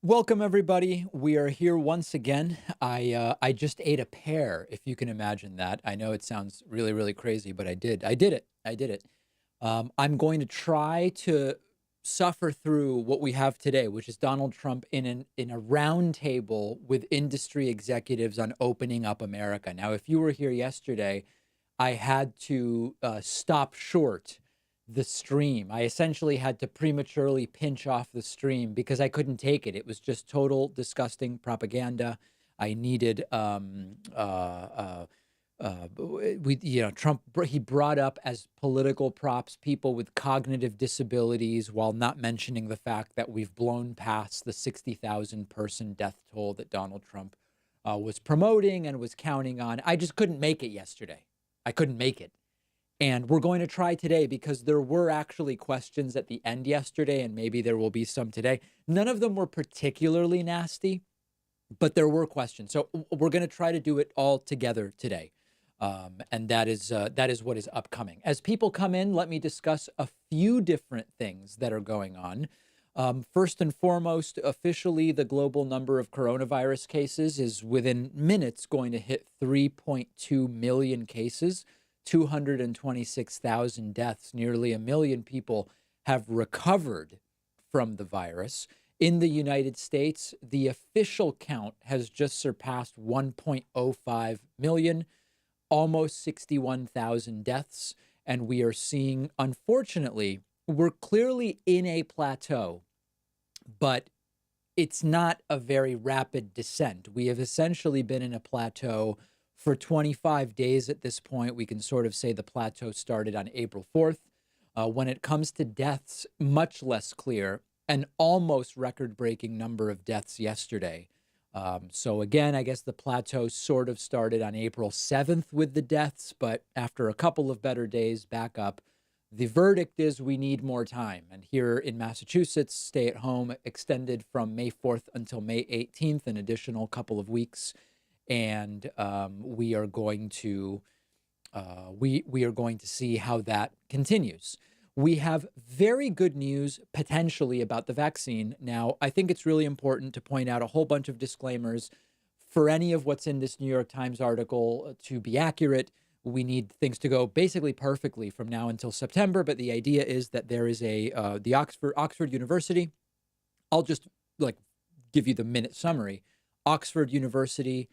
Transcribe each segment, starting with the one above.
Welcome, everybody. We are here once again. I just ate a pear, if you can imagine that. I know it sounds really, really crazy, but I did. I did it. I did it. I'm going to try to suffer through what we have today, which is Donald Trump in a round table with industry executives on opening up America. Now, if you were here yesterday, I had to stop short the stream. I essentially had to prematurely pinch off the stream because I couldn't take it. It was just total disgusting propaganda. I needed Trump, he brought up as political props people with cognitive disabilities while not mentioning the fact that we've blown past the 60,000 person death toll that Donald Trump was promoting and was counting on. I just couldn't make it yesterday. I couldn't make it. And we're going to try today because there were actually questions at the end yesterday, and maybe there will be some today. None of them were particularly nasty, but there were questions. So we're going to try to do it all together today. And that is what is upcoming. As people come in, let me discuss a few different things that are going on. First and foremost, officially, the global number of coronavirus cases is within minutes going to hit 3.2 million cases. 226,000 deaths, nearly a million people have recovered from the virus. In the United States, the official count has just surpassed 1.05 million, almost 61,000 deaths. And we are seeing, unfortunately, we're clearly in a plateau, but it's not a very rapid descent. We have essentially been in a plateau for 25 days at this point. We can sort of say the plateau started on April 4th. When it comes to deaths, much less clear, an almost record-breaking number of deaths yesterday. So again, I guess the plateau sort of started on April 7th with the deaths, but after a couple of better days back up. The verdict is we need more time. And here in Massachusetts, stay at home extended from May 4th until May 18th, an additional couple of weeks. And we are going to see how that continues. We have very good news potentially about the vaccine. Now, I think it's really important to point out a whole bunch of disclaimers. For any of what's in this New York Times article to be accurate, we need things to go basically perfectly from now until September. But the idea is that there is the Oxford University. I'll just give you the minute summary. Oxford University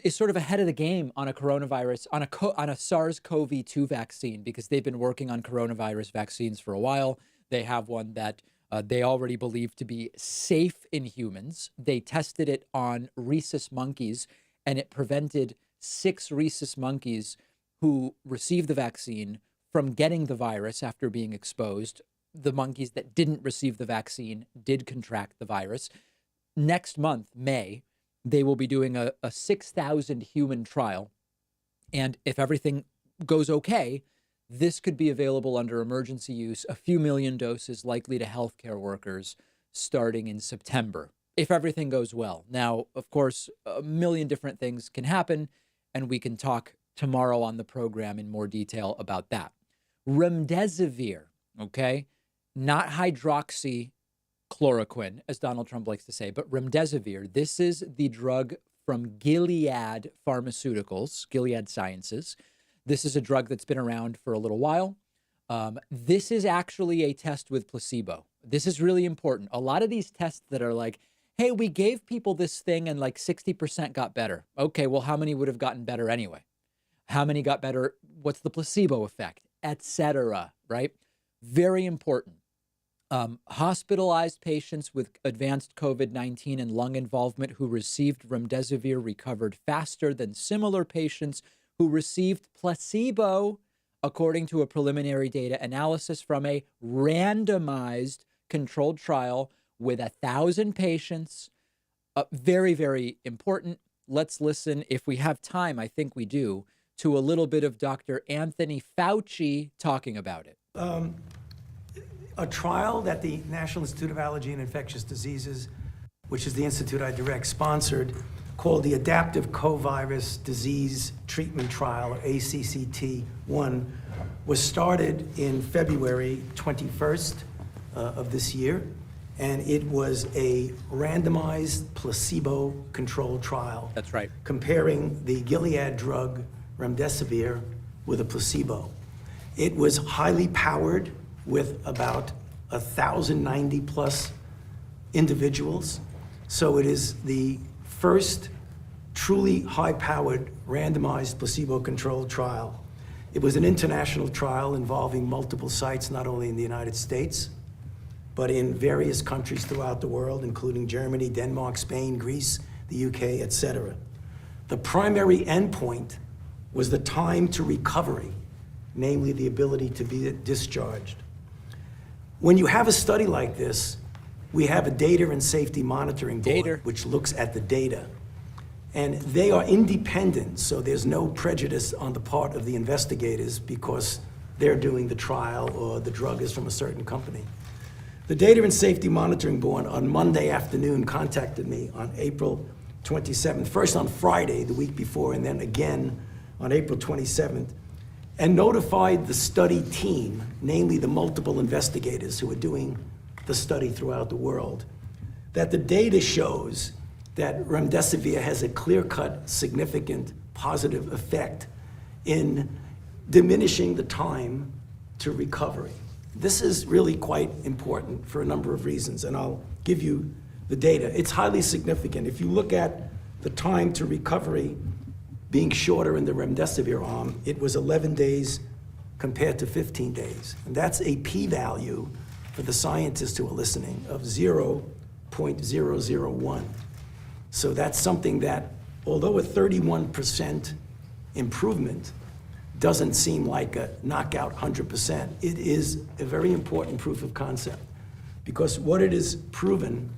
is sort of ahead of the game on a coronavirus, on a SARS-CoV-2 vaccine, because they've been working on coronavirus vaccines for a while. They have one that they already believe to be safe in humans. They tested it on rhesus monkeys, and it prevented 6 rhesus monkeys who received the vaccine from getting the virus after being exposed. The monkeys that didn't receive the vaccine did contract the virus. Next month, May, they will be doing a 6,000 human trial. And if everything goes okay, this could be available under emergency use, a few million doses likely to healthcare workers starting in September, if everything goes well. Now, of course, a million different things can happen, and we can talk tomorrow on the program in more detail about that. Remdesivir, okay? Not hydroxychloroquine, as Donald Trump likes to say, but remdesivir. This is the drug from Gilead Pharmaceuticals, Gilead Sciences. This is a drug that's been around for a little while. This is actually a test with placebo. This is really important. A lot of these tests that are like, hey, we gave people this thing and 60% got better. Okay, well, how many would have gotten better anyway? How many got better? What's the placebo effect, etc., right? Very important. Hospitalized patients with advanced COVID-19 and lung involvement who received remdesivir recovered faster than similar patients who received placebo, according to a preliminary data analysis from a randomized controlled trial with 1,000 patients. Very, very important. Let's listen, if we have time, I think we do, to a little bit of Dr. Anthony Fauci talking about it. A trial that the National Institute of Allergy and Infectious Diseases, which is the institute I direct, sponsored, called the Adaptive Covirus Disease Treatment Trial, or ACCT-1, was started in February 21st of this year. And it was a randomized placebo-controlled trial. That's right. Comparing the Gilead drug remdesivir with a placebo. It was highly powered with about 1,090 plus individuals. So it is the first truly high-powered randomized placebo-controlled trial. It was an international trial involving multiple sites, not only in the United States, but in various countries throughout the world, including Germany, Denmark, Spain, Greece, the UK, etc. The primary endpoint was the time to recovery, namely the ability to be discharged. When you have a study like this, we have a data and safety monitoring board, which looks at the data. And they are independent, so there's no prejudice on the part of the investigators because they're doing the trial or the drug is from a certain company. The Data and Safety Monitoring Board on Monday afternoon contacted me on April 27th, first on Friday, the week before, and then again on April 27th, and notified the study team, namely the multiple investigators who are doing the study throughout the world, that the data shows that remdesivir has a clear-cut, significant, positive effect in diminishing the time to recovery. This is really quite important for a number of reasons, and I'll give you the data. It's highly significant. If you look at the time to recovery being shorter in the remdesivir arm, it was 11 days compared to 15 days. And that's a p-value for the scientists who are listening of 0.001. So that's something that, although a 31% improvement doesn't seem like a knockout 100%, it is a very important proof of concept. Because what it is proven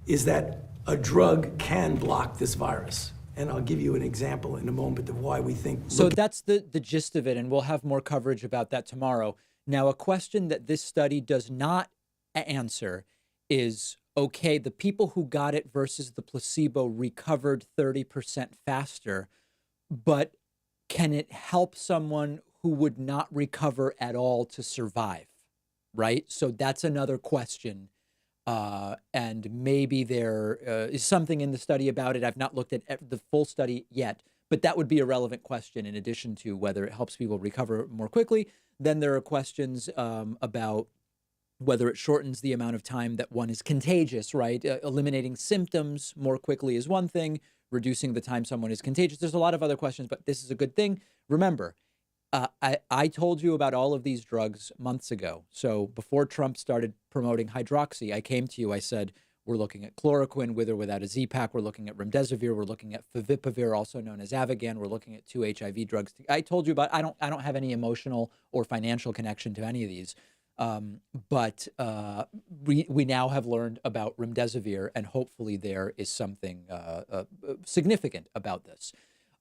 is that a drug can block this virus. And I'll give you an example in a moment of why we think. So that's the gist of it, and we'll have more coverage about that tomorrow. Now, a question that this study does not answer is, okay, the people who got it versus the placebo recovered 30% faster, but can it help someone who would not recover at all to survive, right? So that's another question. And maybe there is something in the study about it. I've not looked at the full study yet, but that would be a relevant question in addition to whether it helps people recover more quickly. Then there are questions about whether it shortens the amount of time that one is contagious, right? Eliminating symptoms more quickly is one thing, reducing the time someone is contagious. There's a lot of other questions, but this is a good thing. Remember, I told you about all of these drugs months ago. So before Trump started promoting hydroxy, I came to you, I said, we're looking at chloroquine with or without a Z-Pak. We're looking at remdesivir. We're looking at favipiravir, also known as Ativan. We're looking at 2 HIV drugs. I told you about, I don't have any emotional or financial connection to any of these. But we now have learned about remdesivir, and hopefully there is something significant about this.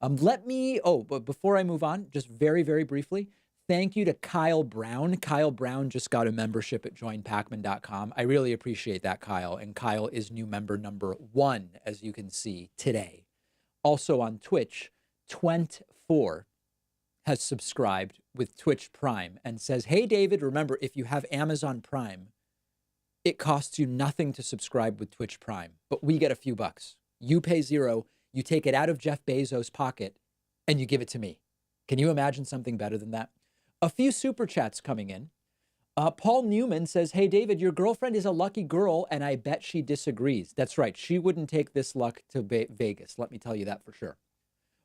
But before I move on, just very, very briefly, thank you to Kyle Brown. Kyle Brown just got a membership at joinpacman.com. I really appreciate that, Kyle. And Kyle is new member number 1, as you can see today. Also on Twitch, Twent4 has subscribed with Twitch Prime and says, hey, David, remember, if you have Amazon Prime, it costs you nothing to subscribe with Twitch Prime, but we get a few bucks. You pay $0, you take it out of Jeff Bezos' pocket, and you give it to me. Can you imagine something better than that? A few super chats coming in. Paul Newman says, hey, David, your girlfriend is a lucky girl, and I bet she disagrees. That's right. She wouldn't take this luck to Vegas. Let me tell you that for sure.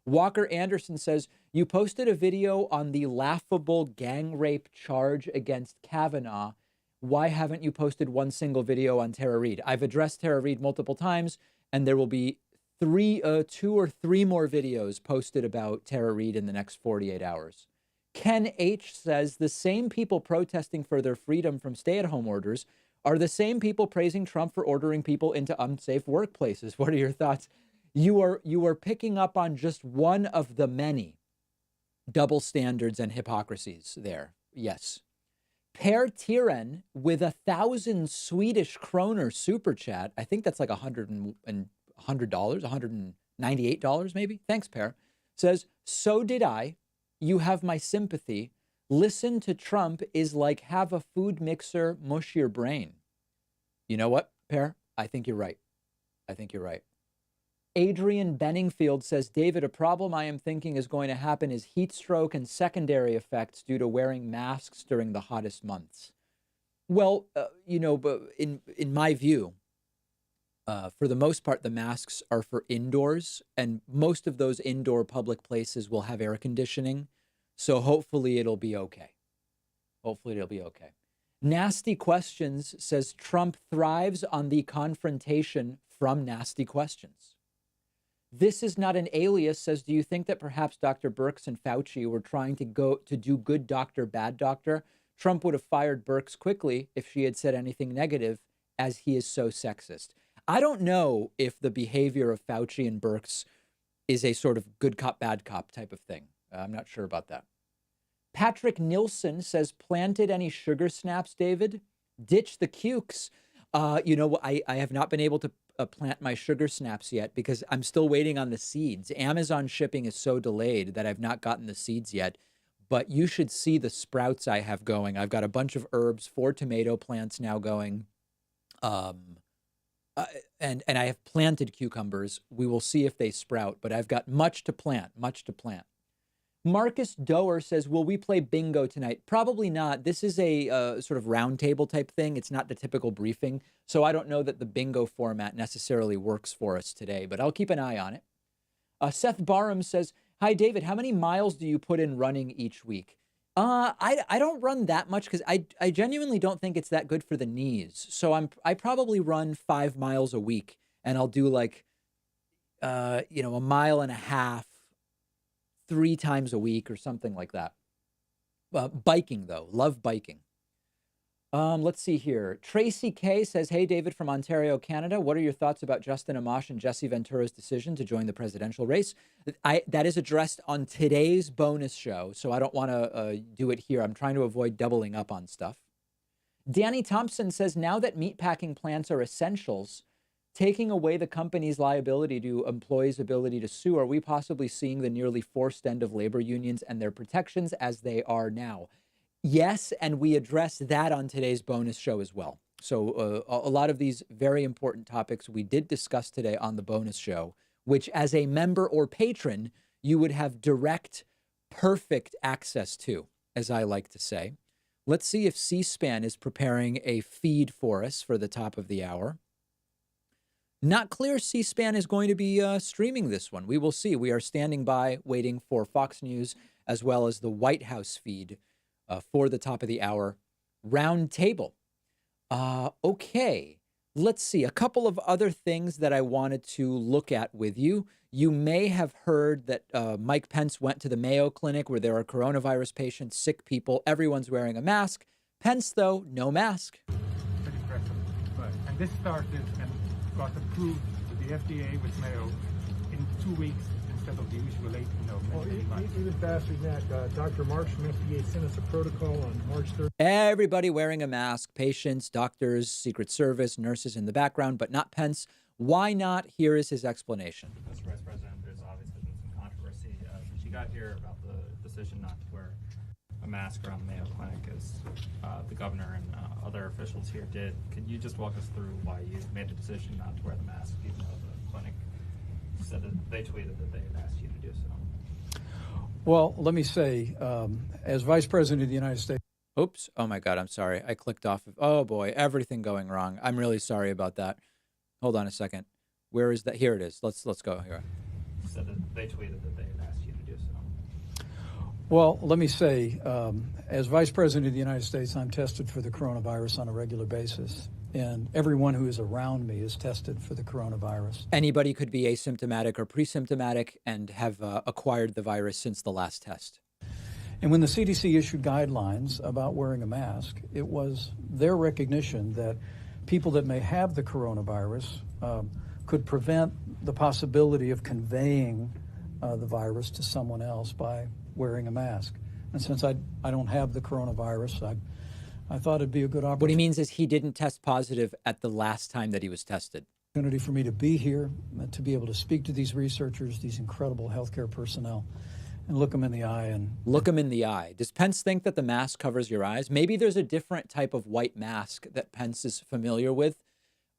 Walker Anderson says, you posted a video on the laughable gang rape charge against Kavanaugh. Why haven't you posted one single video on Tara Reade? I've addressed Tara Reade multiple times, and there will be 2 or 3 more videos posted about Tara Reade in the next 48 hours. Ken H. says, the same people protesting for their freedom from stay-at-home orders are the same people praising Trump for ordering people into unsafe workplaces. What are your thoughts? You are picking up on just one of the many double standards and hypocrisies there. Yes. Per Tiren with 1,000 Swedish kroner super chat. I think that's like $100, $198 maybe. Thanks, Per. Says, so did I. You have my sympathy. Listen to Trump is like have a food mixer mush your brain. You know what, Pear? I think you're right. I think you're right. Adrian Benningfield says, David, a problem I am thinking is going to happen is heat stroke and secondary effects due to wearing masks during the hottest months. Well, but in my view, for the most part, the masks are for indoors, and most of those indoor public places will have air conditioning. So hopefully it'll be okay. Hopefully it'll be okay. Nasty Questions says Trump thrives on the confrontation from nasty questions. This is not an alias says, do you think that perhaps Dr. Birx and Fauci were trying to do good doctor, bad doctor? Trump would have fired Birx quickly if she had said anything negative, as he is so sexist. I don't know if the behavior of Fauci and Birx is a sort of good cop, bad cop type of thing. I'm not sure about that. Patrick Nilsson says, planted any sugar snaps, David? Ditch the cukes. I have not been able to plant my sugar snaps yet because I'm still waiting on the seeds. Amazon shipping is so delayed that I've not gotten the seeds yet. But you should see the sprouts I have going. I've got a bunch of herbs, 4 tomato plants now going. And I have planted cucumbers. We will see if they sprout, but I've got much to plant. Marcus Doer says, will we play bingo tonight? Probably not. This is a sort of roundtable type thing. It's not the typical briefing. So I don't know that the bingo format necessarily works for us today, but I'll keep an eye on it. Seth Barham says, hi, David, how many miles do you put in running each week? I don't run that much because I genuinely don't think it's that good for the knees. So I probably run 5 miles a week, and I'll do like, a mile and a half 3 times a week or something like that. Biking, though. Love biking. Let's see here. Tracy K says, hey, David from Ontario, Canada. What are your thoughts about Justin Amash and Jesse Ventura's decision to join the presidential race? That is addressed on today's bonus show, so I don't want to do it here. I'm trying to avoid doubling up on stuff. Danny Thompson says, now that meatpacking plants are essentials, taking away the company's liability to employees' ability to sue, are we possibly seeing the nearly forced end of labor unions and their protections as they are now? Yes, and we address that on today's bonus show as well. So a lot of these very important topics we did discuss today on the bonus show, which as a member or patron, you would have direct, perfect access to, as I like to say. Let's see if C-SPAN is preparing a feed for us for the top of the hour. Not clear C-SPAN is going to be streaming this one. We will see. We are standing by waiting for Fox News as well as the White House feed for the top of the hour round table. Okay, let's see. A couple of other things that I wanted to look at with you. You may have heard that Mike Pence went to the Mayo Clinic where there are coronavirus patients, sick people. Everyone's wearing a mask. Pence, though, no mask. Pretty impressive. And this started and got approved with the FDA with Mayo in 2 weeks instead of the usual 8, many months. Even faster than that, Dr. Marks from FDA sent us a protocol on March 3rd. Everybody wearing a mask, patients, doctors, Secret Service, nurses in the background, but not Pence. Why not? Here is his explanation. Mr. Vice President, there's obviously been some controversy since you got here about the decision not to wear a mask around the Mayo Clinic, as the governor and other officials here did. Could you just walk us through why you made the decision not to wear the mask, even though the clinic said that they tweeted that they had asked you to do so? Well, let me say, as Vice President of the United States. Oops. Oh, my God. I'm sorry. I clicked off of. Oh, boy. Everything going wrong. I'm really sorry about that. Hold on a second. Where is that? Here it is. Let's go here. Said that they tweeted that they had asked you to do so. Well, let me say, as Vice President of the United States, I'm tested for the coronavirus on a regular basis. And everyone who is around me is tested for the coronavirus. Anybody could be asymptomatic or pre-symptomatic and have acquired the virus since the last test. And when the CDC issued guidelines about wearing a mask, it was their recognition that people that may have the coronavirus could prevent the possibility of conveying the virus to someone else by wearing a mask. And since I don't have the coronavirus, I thought it'd be a good opportunity. What he means is he didn't test positive at the last time that he was tested. Opportunity for me to be here, to be able to speak to these researchers, these incredible healthcare personnel, and look them in the eye. Look them in the eye. Does Pence think that the mask covers your eyes? Maybe there's a different type of white mask that Pence is familiar with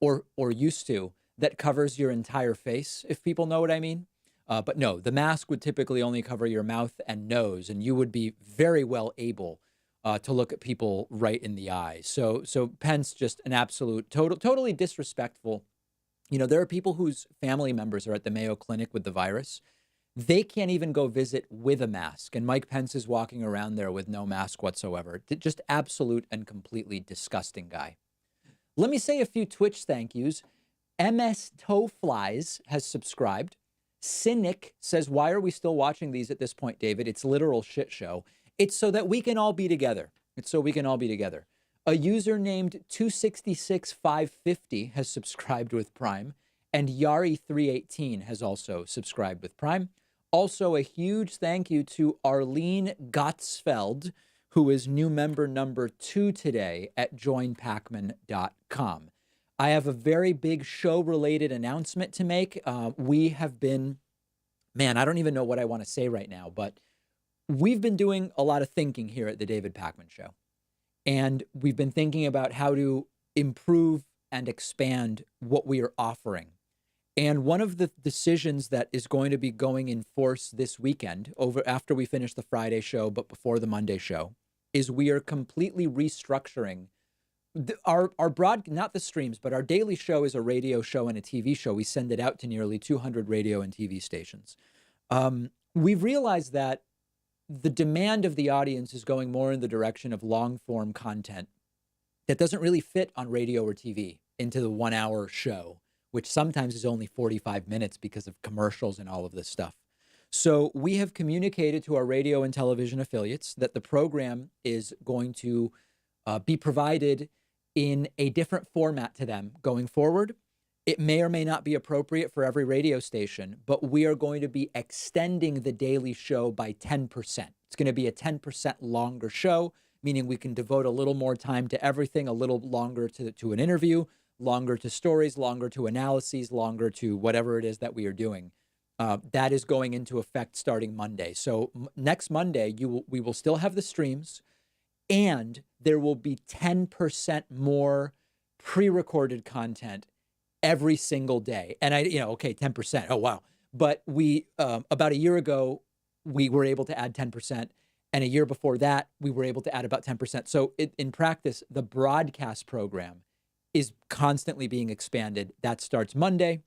or used to, that covers your entire face, if people know what I mean. But no, the mask would typically only cover your mouth and nose, and you would be very well able to look at people right in the eye. So Pence just an absolute totally disrespectful. You know, there are people whose family members are at the Mayo Clinic with the virus. They can't even go visit with a mask, and Mike Pence is walking around there with no mask whatsoever. Just absolute and completely disgusting guy. Let me say a few Twitch thank yous. MS Towflies has subscribed. Cynic says, why are we still watching these at this point, David? It's literal shit show. It's so that we can all be together. It's so we can all be together. A user named 266550 has subscribed with Prime, and Yari318 has also subscribed with Prime. Also, a huge thank you to Arlene Gottsfeld, who is new member number 2 today at joinpacman.com. I have a very big show-related announcement to make. We have been, man, I don't even know what I want to say right now, but we've been doing a lot of thinking here at the David Pakman Show. And we've been thinking about how to improve and expand what we are offering. And one of the decisions that is going to be going in force this weekend, after we finish the Friday show, but before the Monday show, is we are completely restructuring our not the streams, but our daily show is a radio show and a TV show. We send it out to nearly 200 radio and TV stations. We've realized that the demand of the audience is going more in the direction of long form content that doesn't really fit on radio or TV into the 1 hour show, which sometimes is only 45 minutes because of commercials and all of this stuff. So we have communicated to our radio and television affiliates that the program is going to be provided in a different format to them going forward. It may or may not be appropriate for every radio station, but we are going to be extending the daily show by 10%. It's going to be a 10% longer show, meaning we can devote a little more time to everything, a little longer to an interview, longer to stories, longer to analyses, longer to whatever it is that we are doing. That is going into effect starting Monday. So next Monday, we will still have the streams, and there will be 10% more pre-recorded content every single day. And okay, 10%. Oh, wow. But we, about a year ago, we were able to add 10%. And a year before that, we were able to add about 10%. So in practice, the broadcast program is constantly being expanded. That starts Monday,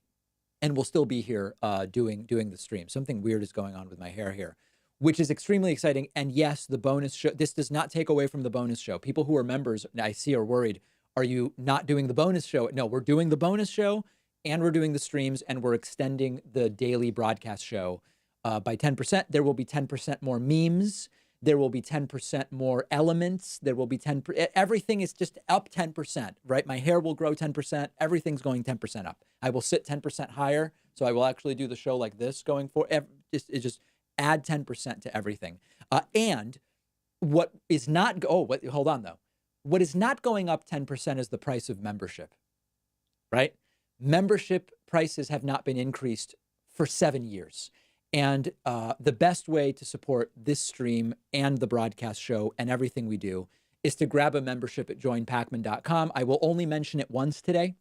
and we'll still be here doing the stream. Something weird is going on with my hair here, which is extremely exciting. And yes, the bonus show, this does not take away from the bonus show. People who are members, I see, are worried. Are you not doing the bonus show? No, we're doing the bonus show, and we're doing the streams, and we're extending the daily broadcast show by 10%. There will be 10% more memes. There will be 10% more elements. There will be 10%. Everything is just up 10%, right? My hair will grow 10%. Everything's going 10% up. I will sit 10% higher. So I will actually do the show like this going forward. Just add 10% to everything. And what is not, hold on though. What is not going up 10% is the price of membership, right? Membership prices have not been increased for 7 years. And the best way to support this stream and the broadcast show and everything we do is to grab a membership at joinpacman.com. I will only mention it once today.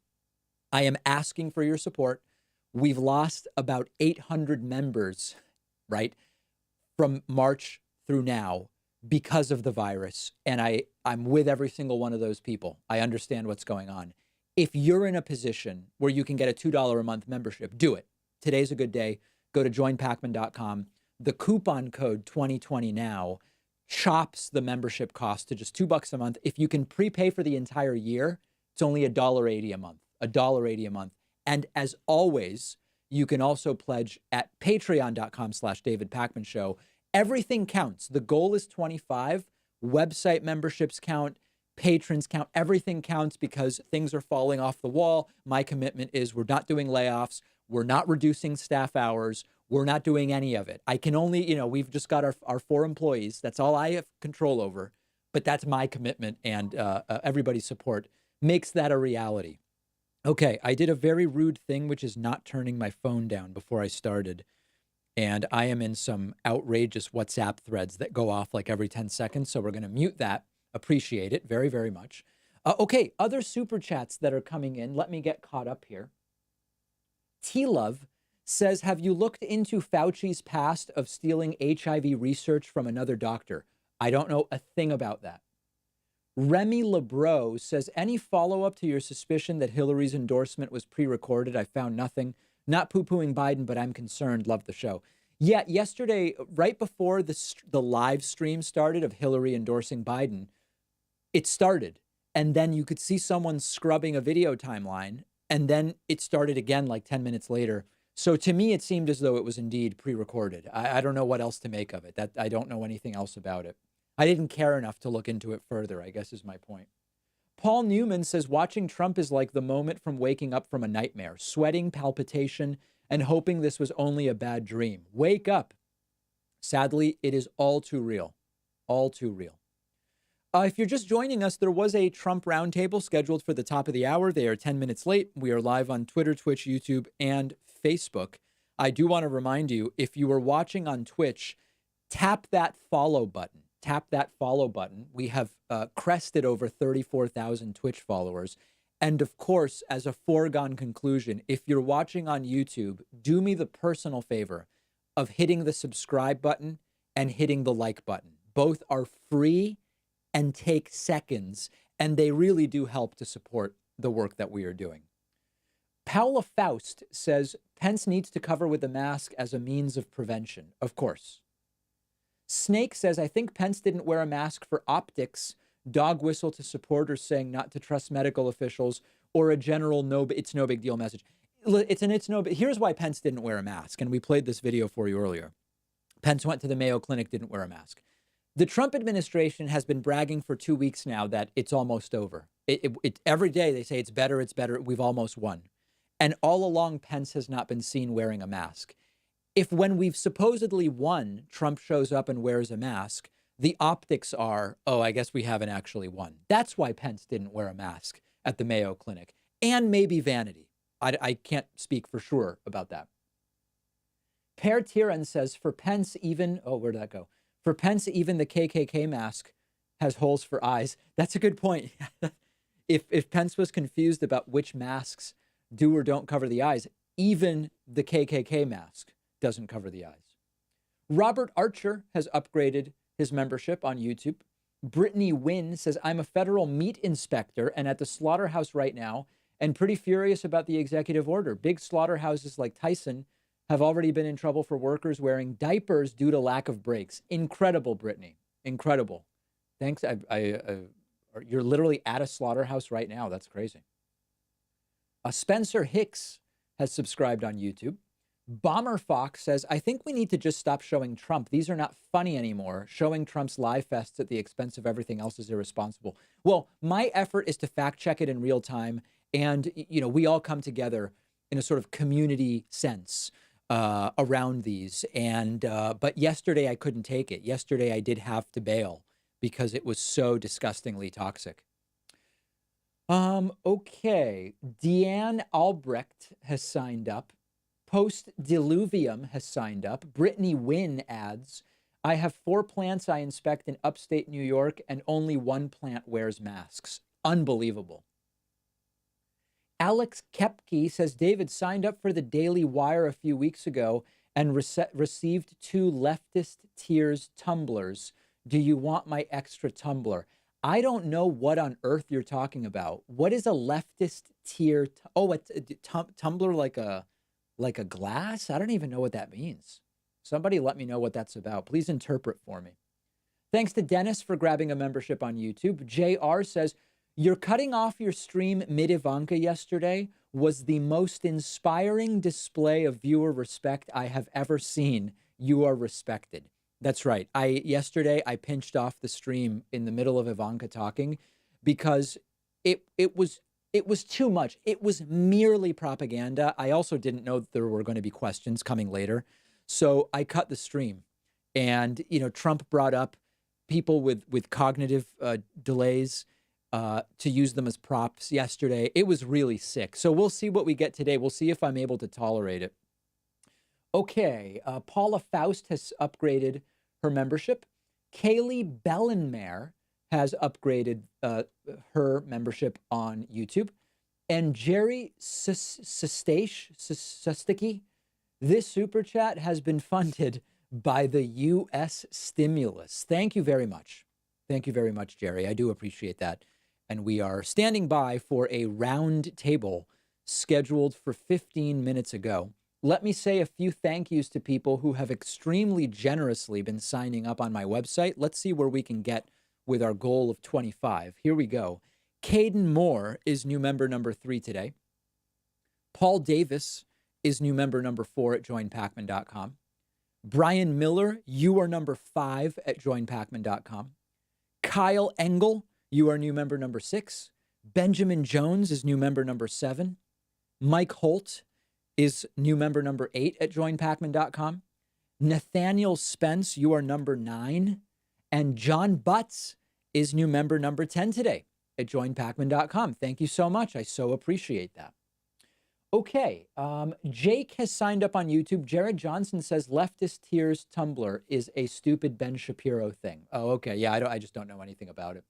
I am asking for your support. We've lost about 800 members, right, from March through now because of the virus. And I'm with every single one of those people. I understand what's going on. If you're in a position where you can get a $2 a month membership, do it. Today's a good day. Go to joinpacman.com. The coupon code 2020 now chops the membership cost to just $2 a month. If you can prepay for the entire year, it's only $1.80 a month, $1.80 a month. And as always, you can also pledge at patreon.com/David Pakman Show. Everything counts. The goal is 25. Website memberships count. Patrons count. Everything counts because things are falling off the wall. My commitment is we're not doing layoffs. We're not reducing staff hours. We're not doing any of it. I can only, we've just got our 4 employees. That's all I have control over. But that's my commitment, and everybody's support makes that a reality. Okay, I did a very rude thing, which is not turning my phone down before I started. And I am in some outrageous WhatsApp threads that go off like every 10 seconds. So we're going to mute that. Appreciate it very, very much. Okay, other super chats that are coming in. Let me get caught up here. T-Love says, have you looked into Fauci's past of stealing HIV research from another doctor? I don't know a thing about that. Remy Lebro says, any follow-up to your suspicion that Hillary's endorsement was pre-recorded? I found nothing. Not poo-pooing Biden, but I'm concerned. Love the show. Yeah, yesterday, right before the live stream started of Hillary endorsing Biden, it started. And then you could see someone scrubbing a video timeline. And then it started again like 10 minutes later. So to me, it seemed as though it was indeed pre-recorded. I don't know what else to make of it. That I don't know anything else about it. I didn't care enough to look into it further, I guess is my point. Paul Newman says, watching Trump is like the moment from waking up from a nightmare, sweating, palpitation, and hoping this was only a bad dream. Wake up. Sadly, it is all too real. All too real. If you're just joining us, there was a Trump roundtable scheduled for the top of the hour. They are 10 minutes late. We are live on Twitter, Twitch, YouTube, and Facebook. I do want to remind you, if you are watching on Twitch, tap that follow button. Tap that follow button. We have crested over 34,000 Twitch followers. And of course, as a foregone conclusion, if you're watching on YouTube, do me the personal favor of hitting the subscribe button and hitting the like button. Both are free and take seconds, and they really do help to support the work that we are doing. Paula Faust says, Pence needs to cover with a mask as a means of prevention. Of course. Snake says, I think Pence didn't wear a mask for optics, dog whistle to supporters saying not to trust medical officials, or a general it's no big deal message. Here's why Pence didn't wear a mask, and we played this video for you earlier. Pence went to the Mayo Clinic, didn't wear a mask. The Trump administration has been bragging for 2 weeks now that it's almost over. Every day they say it's better, we've almost won. And all along, Pence has not been seen wearing a mask. If when we've supposedly won, Trump shows up and wears a mask, the optics are, oh, I guess we haven't actually won. That's why Pence didn't wear a mask at the Mayo Clinic. And maybe vanity. I can't speak for sure about that. Per Tiran says, for Pence even, where'd that go? For Pence, even the KKK mask has holes for eyes. That's a good point. If Pence was confused about which masks do or don't cover the eyes, even the KKK mask doesn't cover the eyes. Robert Archer has upgraded his membership on YouTube. Brittany Wynn says, I'm a federal meat inspector and at the slaughterhouse right now and pretty furious about the executive order. Big slaughterhouses like Tyson have already been in trouble for workers wearing diapers due to lack of breaks. Incredible, Brittany. Incredible. Thanks. You're literally at a slaughterhouse right now. That's crazy. Spencer Hicks has subscribed on YouTube. Bomber Fox says, I think we need to just stop showing Trump. These are not funny anymore. Showing Trump's lie fests at the expense of everything else is irresponsible. Well, my effort is to fact check it in real time. And, we all come together in a sort of community sense around these. But yesterday I couldn't take it. Yesterday I did have to bail because it was so disgustingly toxic. Okay. Deanne Albrecht has signed up. Post Diluvium has signed up. Brittany Wynn adds, I have 4 plants I inspect in upstate New York and only 1 plant wears masks. Unbelievable. Alex Kepke says, David signed up for the Daily Wire a few weeks ago and received 2 leftist tears tumblers. Do you want my extra tumbler? I don't know what on earth you're talking about. What is a leftist tier? It's a tumbler like a glass? I don't even know what that means. Somebody let me know what that's about. Please interpret for me. Thanks to Dennis for grabbing a membership on YouTube. JR says, you're cutting off your stream mid-Ivanka yesterday was the most inspiring display of viewer respect I have ever seen. You are respected. That's right. Yesterday I pinched off the stream in the middle of Ivanka talking because it was too much. It was merely propaganda. I also didn't know that there were going to be questions coming later. So I cut the stream. And, Trump brought up people with cognitive delays to use them as props yesterday. It was really sick. So we'll see what we get today. We'll see if I'm able to tolerate it. Okay. Paula Faust has upgraded her membership. Kaylee Bellenmare has upgraded her membership on YouTube. And Jerry Sustiki, this super chat has been funded by the U.S. stimulus. Thank you very much. Thank you very much, Jerry. I do appreciate that. And we are standing by for a round table scheduled for 15 minutes ago. Let me say a few thank yous to people who have extremely generously been signing up on my website. Let's see where we can get with our goal of 25. Here we go. Caden Moore is new member number 3 today. Paul Davis is new member number 4 at joinpacman.com. Brian Miller, you are number 5 at joinpacman.com. Kyle Engel, you are new member number 6. Benjamin Jones is new member number 7. Mike Holt is new member number 8 at joinpacman.com. Nathaniel Spence, you are number 9. And John Butts is new member number 10 today at joinpacman.com. Thank you so much. I so appreciate that. Okay, Jake has signed up on YouTube. Jared Johnson says leftist tears Tumblr is a stupid Ben Shapiro thing. Oh, okay. Yeah, I just don't know anything about it.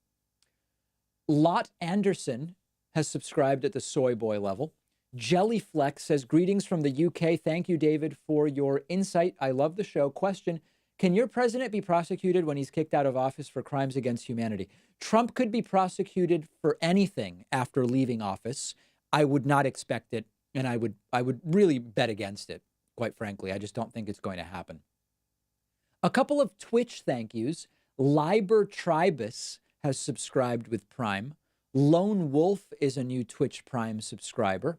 Lot Anderson has subscribed at the soy boy level. Jellyflex says, greetings from the UK. Thank you, David, for your insight. I love the show. Question, can your president be prosecuted when he's kicked out of office for crimes against humanity? Trump could be prosecuted for anything after leaving office. I would not expect it. And I would really bet against it, quite frankly. I just don't think it's going to happen. A couple of Twitch thank yous. Liber Tribus has subscribed with Prime. Lone Wolf is a new Twitch Prime subscriber.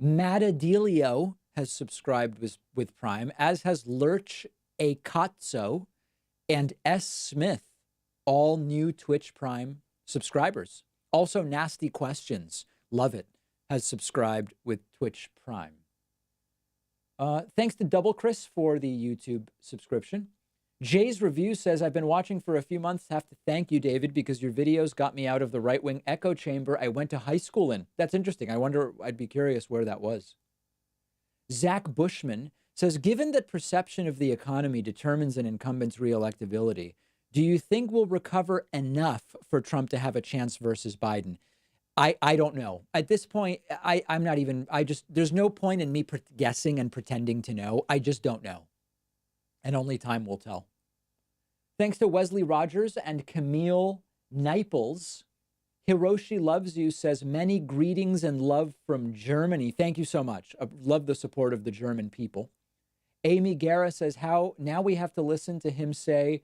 Matadelio has subscribed with Prime, as has Lurch Akatso and S. Smith, all new Twitch Prime subscribers. Also, Nasty Questions, love it, has subscribed with Twitch Prime. Thanks to Double Chris for the YouTube subscription. Jay's review says, I've been watching for a few months. Have to thank you, David, because your videos got me out of the right-wing echo chamber I went to high school in. That's interesting. I'd be curious where that was. Zach Bushman says, given that perception of the economy determines an incumbent's reelectability, do you think we'll recover enough for Trump to have a chance versus Biden? I don't know. At this point, there's no point in me guessing and pretending to know. I just don't know. And only time will tell. Thanks to Wesley Rogers and Camille Niples. Hiroshi Loves You says, many greetings and love from Germany. Thank you so much. I love the support of the German people. Amy Guerra says, now we have to listen to him say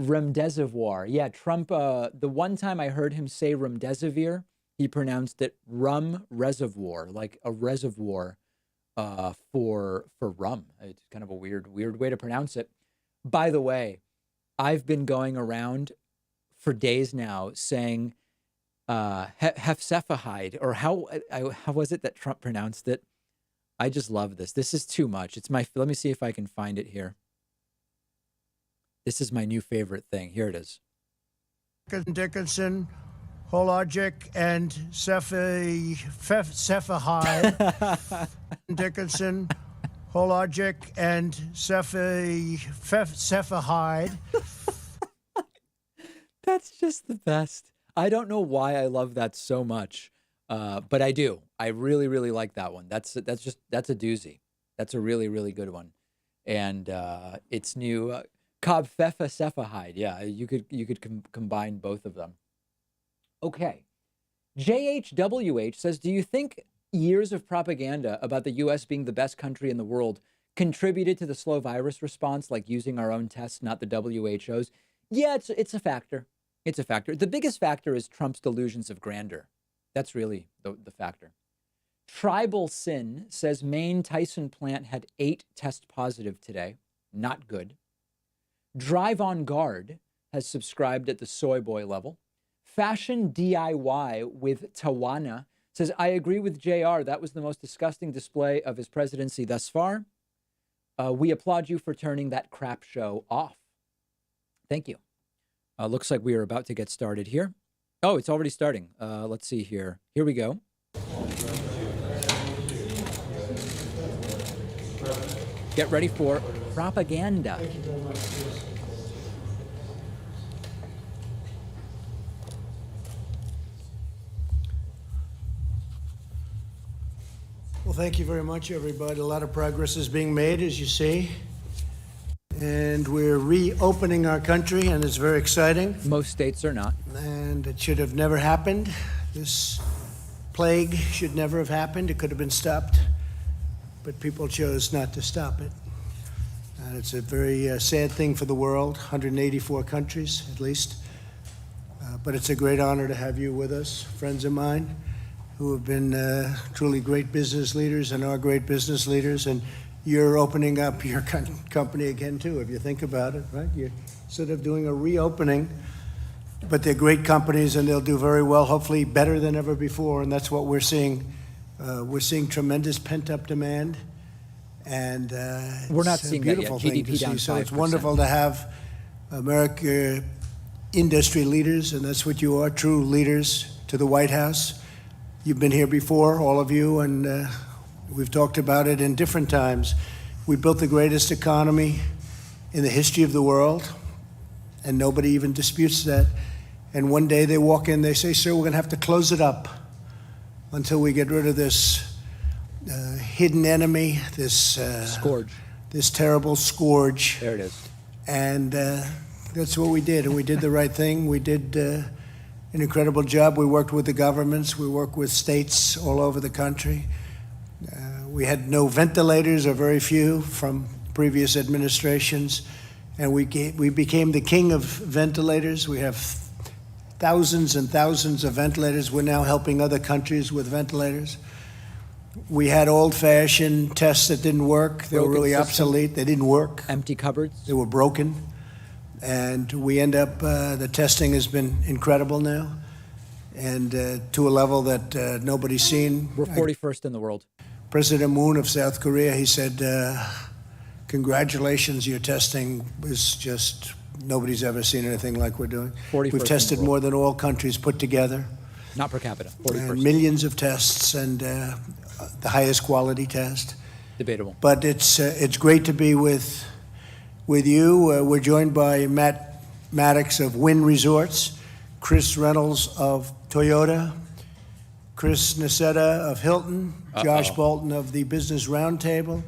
remdesivir. Yeah, Trump, the one time I heard him say remdesivir, he pronounced it rum reservoir, like a reservoir for rum. It's kind of a weird way to pronounce it. By the way, I've been going around for days now saying hefsepahide, or how was it that Trump pronounced it? I just love this. This is too much. Let me see if I can find it here. This is my new favorite thing. Here it is. Dickinson, Hologic, and Cephahide. Dickinson, Hologic, and Cephahide. That's just the best. I don't know why I love that so much, but I do. I really, really like that one. That's a doozy. That's a really, really good one, and it's new. Cobb Cephahide. Yeah, you could combine both of them. Okay. JHWH says, do you think years of propaganda about the U.S. being the best country in the world contributed to the slow virus response, like using our own tests, not the WHO's? Yeah, it's a factor. It's a factor. The biggest factor is Trump's delusions of grandeur. That's really the factor. Tribal Sin says Maine Tyson plant had 8 test positive today. Not good. Drive on Guard has subscribed at the soy boy level. Fashion DIY with Tawana says, I agree with JR. That was the most disgusting display of his presidency thus far. We applaud you for turning that crap show off. Thank you. Looks like we are about to get started here. Oh, it's already starting. Let's see here. Here we go. Get ready for propaganda. Well, thank you very much, everybody. A lot of progress is being made, as you see. And we're reopening our country, and it's very exciting. Most states are not. And it should have never happened. This plague should never have happened. It could have been stopped, but people chose not to stop it. And it's a very sad thing for the world, 184 countries at least. But it's a great honor to have you with us, friends of mine who have been truly great business leaders and are great business leaders. And you're opening up your company again, too, if you think about it, right? You're sort of doing a reopening, but they're great companies and they'll do very well, hopefully better than ever before. And that's what we're seeing. We're seeing tremendous pent-up demand. And We're not it's a seeing that yet. beautiful thing to GDP see. down So it's 5%. wonderful to have America industry leaders, and that's what you are, true leaders, to the White House. You've been here before, all of you, and we've talked about it in different times. We built the greatest economy in the history of the world, and nobody even disputes that. And one day they walk in, they say, "Sir, we're going to have to close it up until we get rid of this hidden enemy, this Scourge. this terrible scourge." There it is. And that's what we did, and we did the right thing. We did an incredible job. We worked with the governments. We worked with states all over the country. We had no ventilators, or very few, from previous administrations, and we became the king of ventilators. We have thousands and thousands of ventilators. We're now helping other countries with ventilators. We had old-fashioned tests that didn't work. They were Broken really system. obsolete. They didn't work. Empty cupboards. They were broken. And we end up, the testing has been incredible now, and to a level that nobody's seen. We're 41st in the world. President Moon of South Korea, he said, congratulations, your testing is just, nobody's ever seen anything like we're doing. 41st in We've the tested world. more than all countries put together, Not per capita. and 41st. millions of tests, and the highest quality test. Debatable. But it's great to be with you. We're joined by Matt Maddox of Wynn Resorts, Chris Reynolds of Toyota, Chris Nassetta of Hilton, Josh Bolton of the Business Roundtable,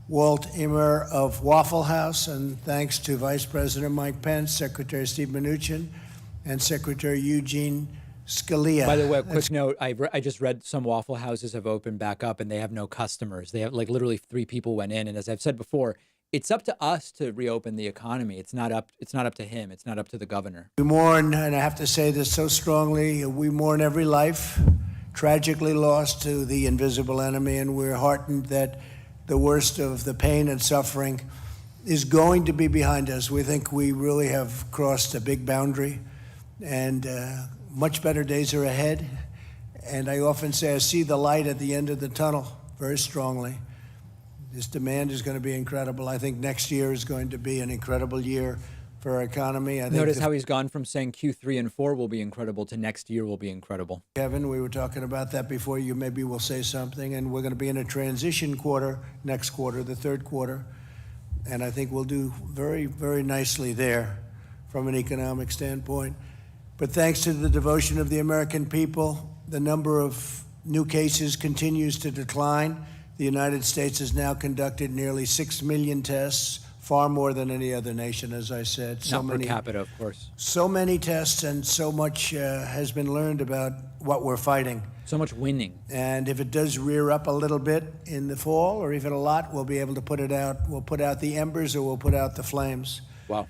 Walt Immer of Waffle House, and thanks to Vice President Mike Pence, Secretary Steve Mnuchin, and Secretary Eugene Scalia. By the way, a quick note, I just read some Waffle Houses have opened back up and they have no customers. They have, like, literally 3 people went in. And as I've said before, it's up to us to reopen the economy. It's not up to him. It's not up to the governor. We mourn, and I have to say this so strongly, we mourn every life tragically lost to the invisible enemy, and we're heartened that the worst of the pain and suffering is going to be behind us. We think we really have crossed a big boundary, and much better days are ahead. And I often say I see the light at the end of the tunnel very strongly. This demand is going to be incredible. I think next year is going to be an incredible year for our economy. I think Notice how he's gone from saying Q3 and 4 will be incredible to next year will be incredible. Kevin, we were talking about that before. You maybe will say something, and we're going to be in a transition quarter next quarter, the third quarter, and I think we'll do very, very nicely there from an economic standpoint. But thanks to the devotion of the American people, the number of new cases continues to decline. The United States has now conducted nearly 6 million tests, far more than any other nation, as I said. Not per capita, of course. So many tests, and so much has been learned about what we're fighting. So much winning. And if it does rear up a little bit in the fall, or even a lot, we'll be able to put it out. We'll put out the embers, or we'll put out the flames. Wow.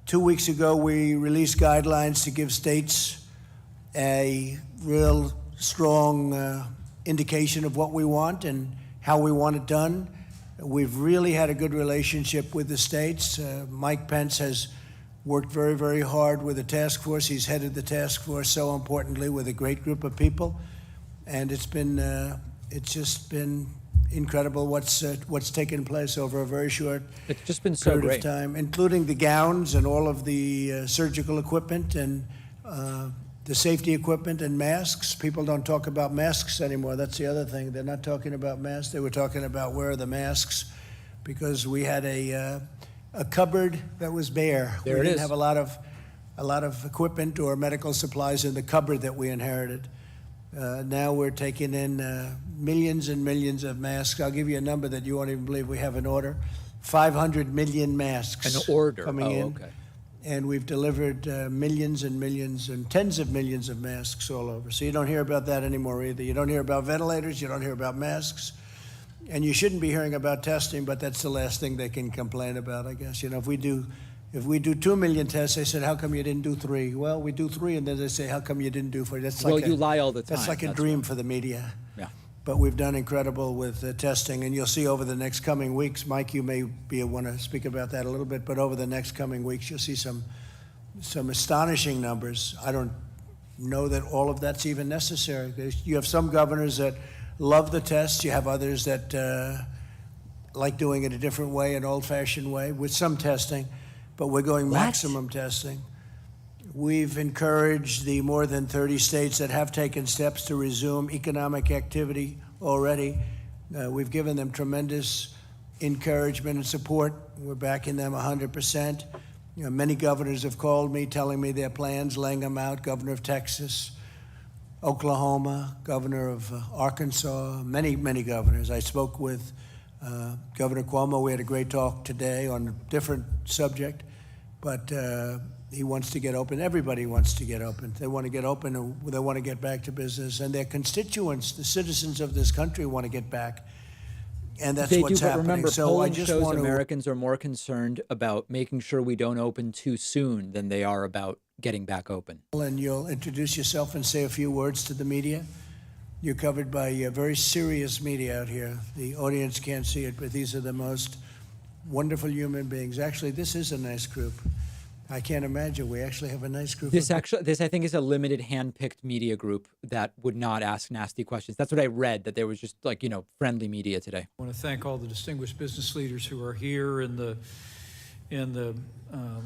2 weeks ago, we released guidelines to give states a real strong indication of what we want and how we want it done. We've really had a good relationship with the states. Mike Pence has worked very, very hard with the task force. He's headed the task force, so importantly, with a great group of people. And it's just been incredible what's taken place over a very short It's just been so period great. of time, including the gowns and all of the surgical equipment and the safety equipment and masks. People don't talk about masks anymore. That's the other thing. They're not talking about masks. They were talking about where are the masks, because we had a cupboard that was bare. There we it didn't is. have a lot of equipment or medical supplies in the cupboard that we inherited. Now we're taking in millions and millions of masks. I'll give you a number that you won't even believe we have an order. 500 million masks. An order. Coming in. Okay. And we've delivered millions and millions and tens of millions of masks all over. So you don't hear about that anymore either. You don't hear about ventilators. You don't hear about masks. And you shouldn't be hearing about testing, but that's the last thing they can complain about, I guess. You know, if we do 2 million tests, they said, how come you didn't do 3? Well, we do 3, and then they say, how come you didn't do 4? That's Well, like you lie all the time. That's like a dream for the media. Yeah. But we've done incredible with testing, and you'll see over the next coming weeks, Mike, you may want to speak about that a little bit, but over the next coming weeks, you'll see some astonishing numbers. I don't know that all of that's even necessary. You have some governors that love the tests. You have others that like doing it a different way, an old-fashioned way, with some testing, but we're going maximum testing. We've encouraged the more than 30 states that have taken steps to resume economic activity already. We've given them tremendous encouragement and support. We're backing them 100%. You know, many governors have called me, telling me their plans, laying them out. Governor of Texas, Oklahoma, governor of Arkansas, many, many governors. I spoke with Governor Cuomo. We had a great talk today on a different subject, but he wants to get open. Everybody wants to get open. They want to get open, and they want to get back to business, and their constituents, the citizens of this country, want to get back. And that's what's But happening. remember, So I polling just shows want to. Americans are more concerned about making sure we don't open too soon than they are about getting back open. And you'll introduce yourself and say a few words to the media. You're covered by very serious media out here. The audience can't see it, but these are the most wonderful human beings. Actually, this is a nice group. I can't imagine. We actually have a nice group. This I think is a limited hand-picked media group that would not ask nasty questions. That's what I read, that there was just like, friendly media today. I want to thank all the distinguished business leaders who are here and the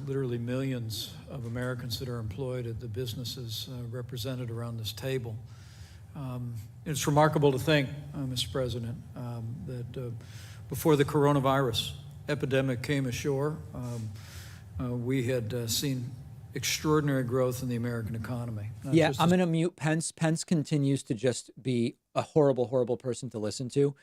literally millions of Americans that are employed at the businesses represented around this table. It's remarkable to think, Mr. President, that before the coronavirus epidemic came ashore, we had seen extraordinary growth in the American economy. Yeah, I'm going to mute Pence. Pence continues to just be a horrible, horrible person to listen to.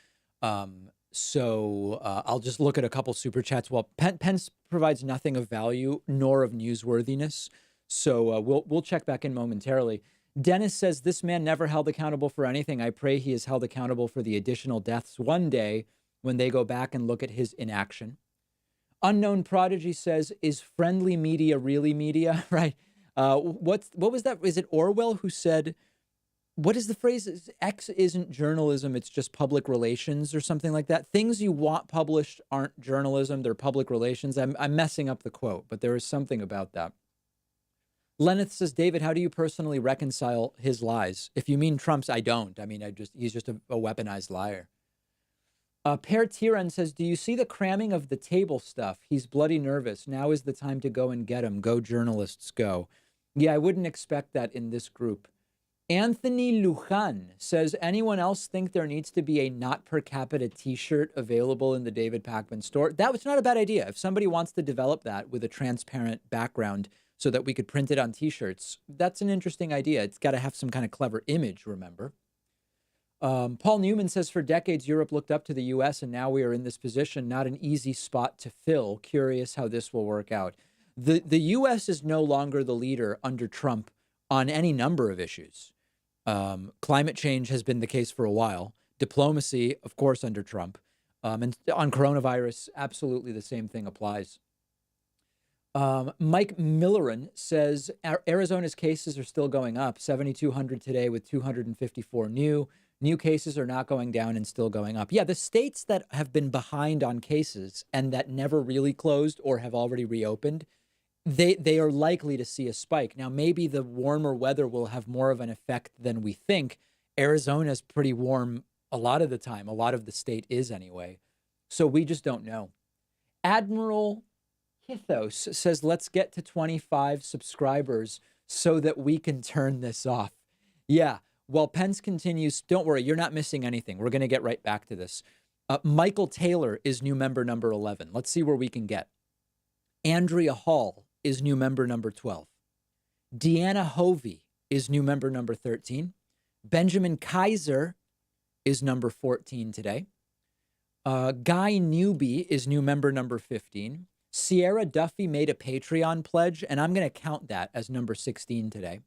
So I'll just look at a couple super chats. Well, Pence provides nothing of value nor of newsworthiness. So we'll check back in momentarily. Dennis says, this man never held accountable for anything. I pray he is held accountable for the additional deaths one day when they go back and look at his inaction. Unknown Prodigy says, is friendly media really media? Right. What was that? Is it Orwell who said, what is the phrase? X isn't journalism, it's just public relations or something like that. Things you want published aren't journalism, they're public relations. I'm messing up the quote, but there is something about that. Lenneth says, David, how do you personally reconcile his lies? If you mean Trump's, I don't. I mean, he's just a weaponized liar. Per Tiran says, do you see the cramming of the table stuff? He's bloody nervous. Now is the time to go and get him. Go, journalists, go. Yeah, I wouldn't expect that in this group. Anthony Lujan says, anyone else think there needs to be a not per capita t-shirt available in the David Pakman store? That was not a bad idea. If somebody wants to develop that with a transparent background so that we could print it on t-shirts, that's an interesting idea. It's got to have some kind of clever image, remember? Paul Newman says, for decades, Europe looked up to the U.S., and now we are in this position. Not an easy spot to fill. Curious how this will work out. The U.S. is no longer the leader under Trump on any number of issues. Climate change has been the case for a while. Diplomacy, of course, under Trump. And on coronavirus, absolutely the same thing applies. Mike Milleran says, Arizona's cases are still going up, 7,200 today with 254 new. New cases are not going down and still going up. Yeah, the states that have been behind on cases and that never really closed or have already reopened, they are likely to see a spike. Now, maybe the warmer weather will have more of an effect than we think. Arizona's pretty warm a lot of the time. A lot of the state is anyway. So we just don't know. Admiral Hithos says, let's get to 25 subscribers so that we can turn this off. Yeah. While Pence continues, don't worry, you're not missing anything. We're going to get right back to this. Michael Taylor is new member number 11. Let's see where we can get. Andrea Hall is new member number 12. Deanna Hovey is new member number 13. Benjamin Kaiser is number 14 today. Guy Newby is new member number 15. Sierra Duffy made a Patreon pledge, and I'm going to count that as number 16 today.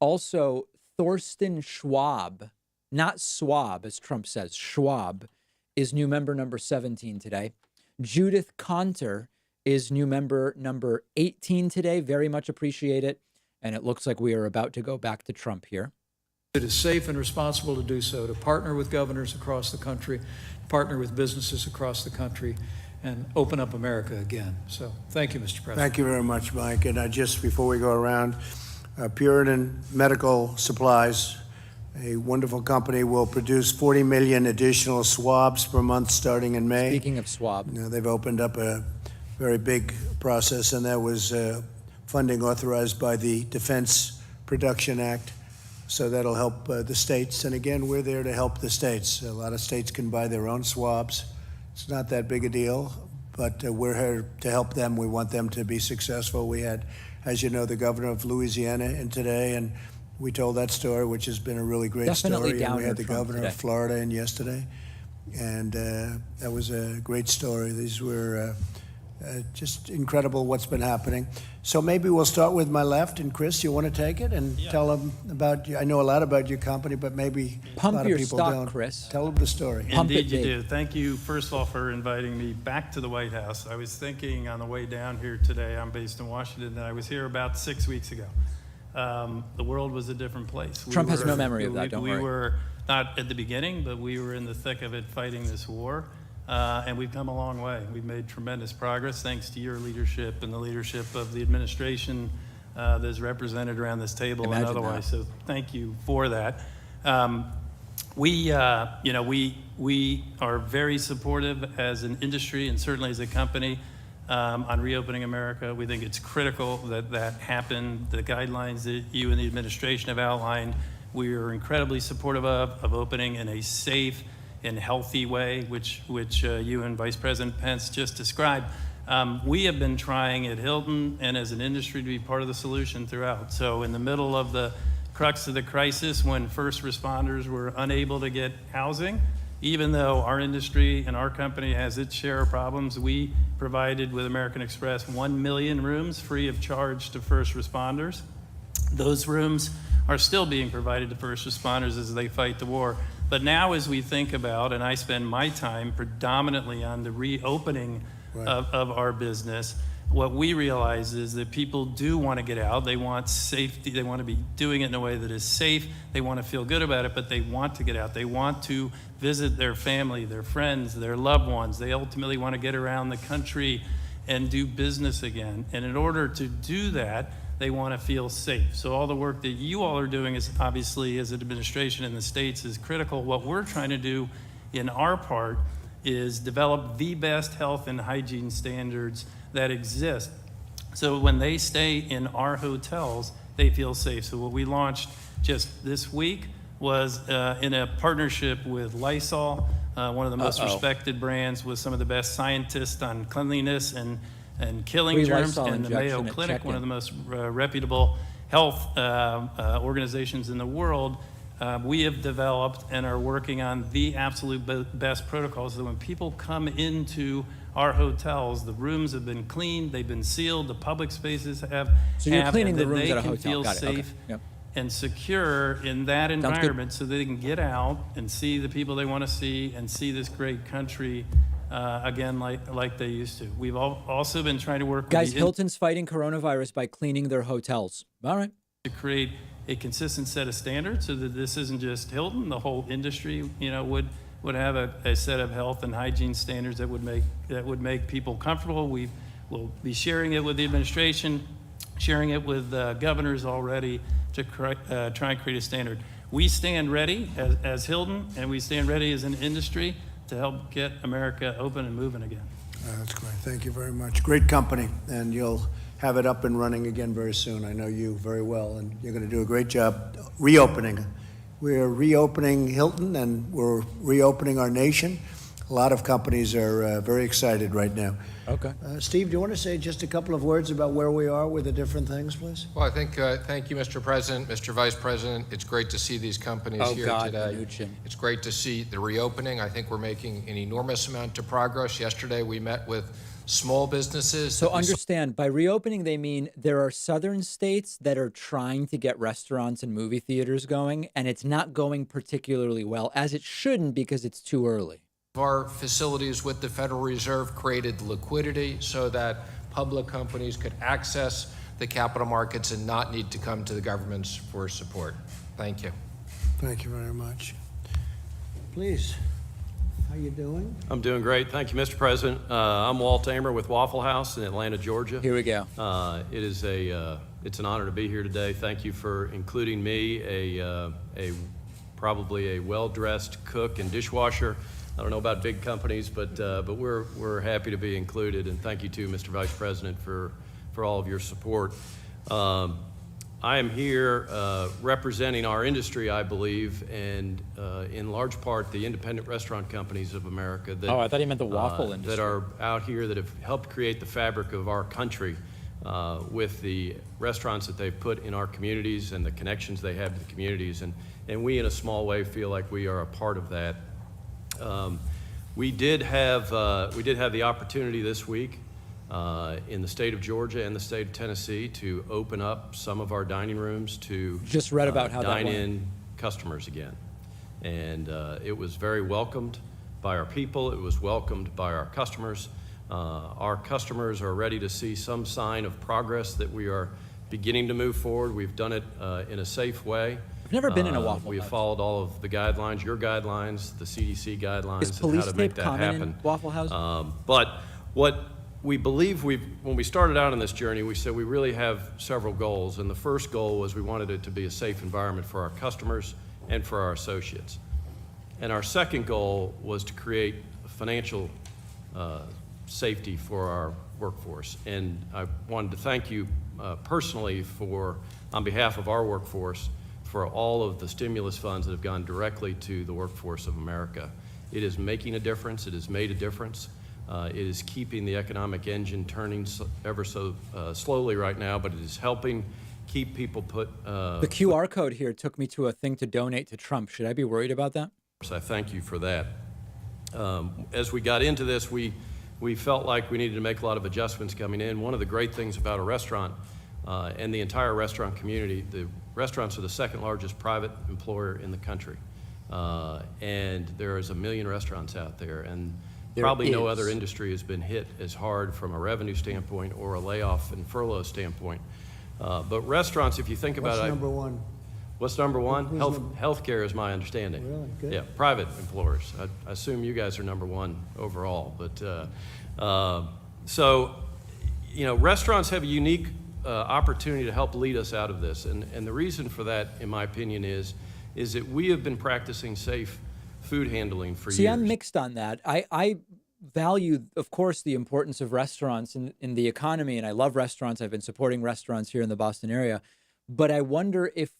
Also, Thorsten Schwab, not Swab, as Trump says, Schwab, is new member number 17 today. Judith Conter is new member number 18 today. Very much appreciate it. And it looks like we are about to go back to Trump here. It is safe and responsible to do so, to partner with governors across the country, partner with businesses across the country, and open up America again. So thank you, Mr. President. Thank you very much, Mike. And just before we go around, Puritan Medical Supplies, a wonderful company, will produce 40 million additional swabs per month starting in May. Speaking of swab. Now, they've opened up a very big process, and that was funding authorized by the Defense Production Act. So that'll help the states. And again, we're there to help the states. A lot of states can buy their own swabs. It's not that big a deal, but we're here to help them. We want them to be successful. We had, as you know, the governor of Louisiana in today, and we told that story, which has been a really great Definitely story. And we downer had the Trump governor today. of Florida in yesterday, and that was a great story. These were just incredible what's been happening. So maybe we'll start with my left, and Chris, you want to take it and tell them about, I know a lot about your company, but maybe a Pump lot your of people stock, don't. Chris. Tell them the story. Pump Indeed, it you big. do. Thank you, first of all, for inviting me back to the White House. I was thinking on the way down here today, I'm based in Washington, and I was here about 6 weeks ago. The world was a different place. Trump has no memory of that, don't worry. We were not at the beginning, but we were in the thick of it fighting this war, and we've come a long way. We've made tremendous progress thanks to your leadership and the leadership of the administration that's represented around this table Imagine and otherwise. that. So thank you for that. We are very supportive as an industry and certainly as a company on reopening America. We think it's critical that that happen. The guidelines that you and the administration have outlined, we are incredibly supportive of opening in a safe and healthy way, which you and Vice President Pence just described. We have been trying at Hilton and as an industry to be part of the solution throughout. So in the middle of the crux of the crisis, when first responders were unable to get housing, even though our industry and our company has its share of problems, we provided with American Express 1 million rooms free of charge to first responders. Those rooms are still being provided to first responders as they fight the war. But now as we think about, and I spend my time predominantly on the reopening of our business, what we realize is that people do want to get out. They want safety. They want to be doing it in a way that is safe. They want to feel good about it, but they want to get out. They want to visit their family, their friends, their loved ones. They ultimately want to get around the country and do business again. And in order to do that, they want to feel safe. So all the work that you all are doing is obviously as an administration in the states is critical. What we're trying to do in our part is develop the best health and hygiene standards that exist. So when they stay in our hotels, they feel safe. So what we launched just this week was in a partnership with Lysol, one of the most respected brands with some of the best scientists on cleanliness and killing Free germs, Lysol and the Mayo injection at Clinic, one check-in. of the most reputable health organizations in the world. We have developed and are working on the absolute best protocols so that when people come into our hotels, the rooms have been cleaned, they've been sealed, the public spaces have. So you're cleaning and the that rooms they at a can hotel. feel Got it. Okay. safe Yep. and secure in that good. environment so they can get out and see the people they want to see and see this great country again like they used to. We've also been trying to work Guys, with the Hilton's fighting coronavirus by cleaning their hotels. All right. to create a consistent set of standards so that this isn't just Hilton, the whole industry, would have a set of health and hygiene standards that would make people comfortable. We will be sharing it with the administration, sharing it with governors already to try and create a standard. We stand ready as Hilton, and we stand ready as an industry to help get America open and moving again. That's great. Thank you very much. Great company, and you'll have it up and running again very soon. I know you very well, and you're going to do a great job reopening. We're reopening Hilton, and we're reopening our nation. a lot of companies are very excited right now. Okay. Steve, do you want to say just a couple of words about where we are with the different things, please? Well, I think, thank you, Mr. President, Mr. Vice President. It's great to see these companies Oh, here God, today. Mnuchin. It's great to see the reopening. I think we're making an enormous amount of progress. Yesterday, we met with small businesses. So that we saw- understand, by reopening, they mean there are southern states that are trying to get restaurants and movie theaters going, and it's not going particularly well, as it shouldn't because it's too early. Our facilities with the Federal Reserve created liquidity so that public companies could access the capital markets and not need to come to the governments for support. Thank you. Thank you very much. Please, how you doing? I'm doing great. Thank you, Mr. President. I'm Walt Amer with Waffle House in Atlanta, Georgia. Here we go. It's an honor to be here today. Thank you for including me, probably a well-dressed cook and dishwasher. I don't know about big companies, but we're happy to be included. And thank you too, Mr. Vice President, for all of your support. I am here representing our industry, I believe, and in large part the independent restaurant companies of America that, Oh, I thought he meant the waffle industry. that are out here that have helped create the fabric of our country with the restaurants that they've put in our communities and the connections they have to the communities. And we, in a small way, feel like we are a part of that. We did have the opportunity this week in the state of Georgia and the state of Tennessee to open up some of our dining rooms to Just read about how that went. dine-in customers again. And it was very welcomed by our people. It was welcomed by our customers. Our customers are ready to see some sign of progress that we are beginning to move forward. We've done it in a safe way. I've never been in a Waffle We have House. followed all of the guidelines, your guidelines, the CDC guidelines, Is and how police to make tape that common happen. in Waffle House? But what we believe when we started out on this journey, we said we really have several goals. And the first goal was we wanted it to be a safe environment for our customers and for our associates. And our second goal was to create financial safety for our workforce. And I wanted to thank you personally on behalf of our workforce, for all of the stimulus funds that have gone directly to the workforce of America. It is making a difference. It has made a difference. It is keeping the economic engine turning ever so slowly right now, but it is helping keep people put. The QR code here took me to a thing to donate to Trump. Should I be worried about that? I thank you for that. As we got into this, we felt like we needed to make a lot of adjustments coming in. One of the great things about a restaurant and the entire restaurant community, the restaurants are the second largest private employer in the country. And there is 1 million restaurants out there. And probably no other industry has been hit as hard from a revenue standpoint or a layoff and furlough standpoint. But restaurants, if you think about What's it. number one? What's number one? Who's Healthcare is my understanding. Really? Good. Yeah, private employers. I assume you guys are number one overall. But so, restaurants have a unique opportunity to help lead us out of this. And the reason for that, in my opinion, is that we have been practicing safe food handling for years. See, I'm mixed on that. I value, of course, the importance of restaurants in the economy, and I love restaurants. I've been supporting restaurants here in the Boston area. But I wonder if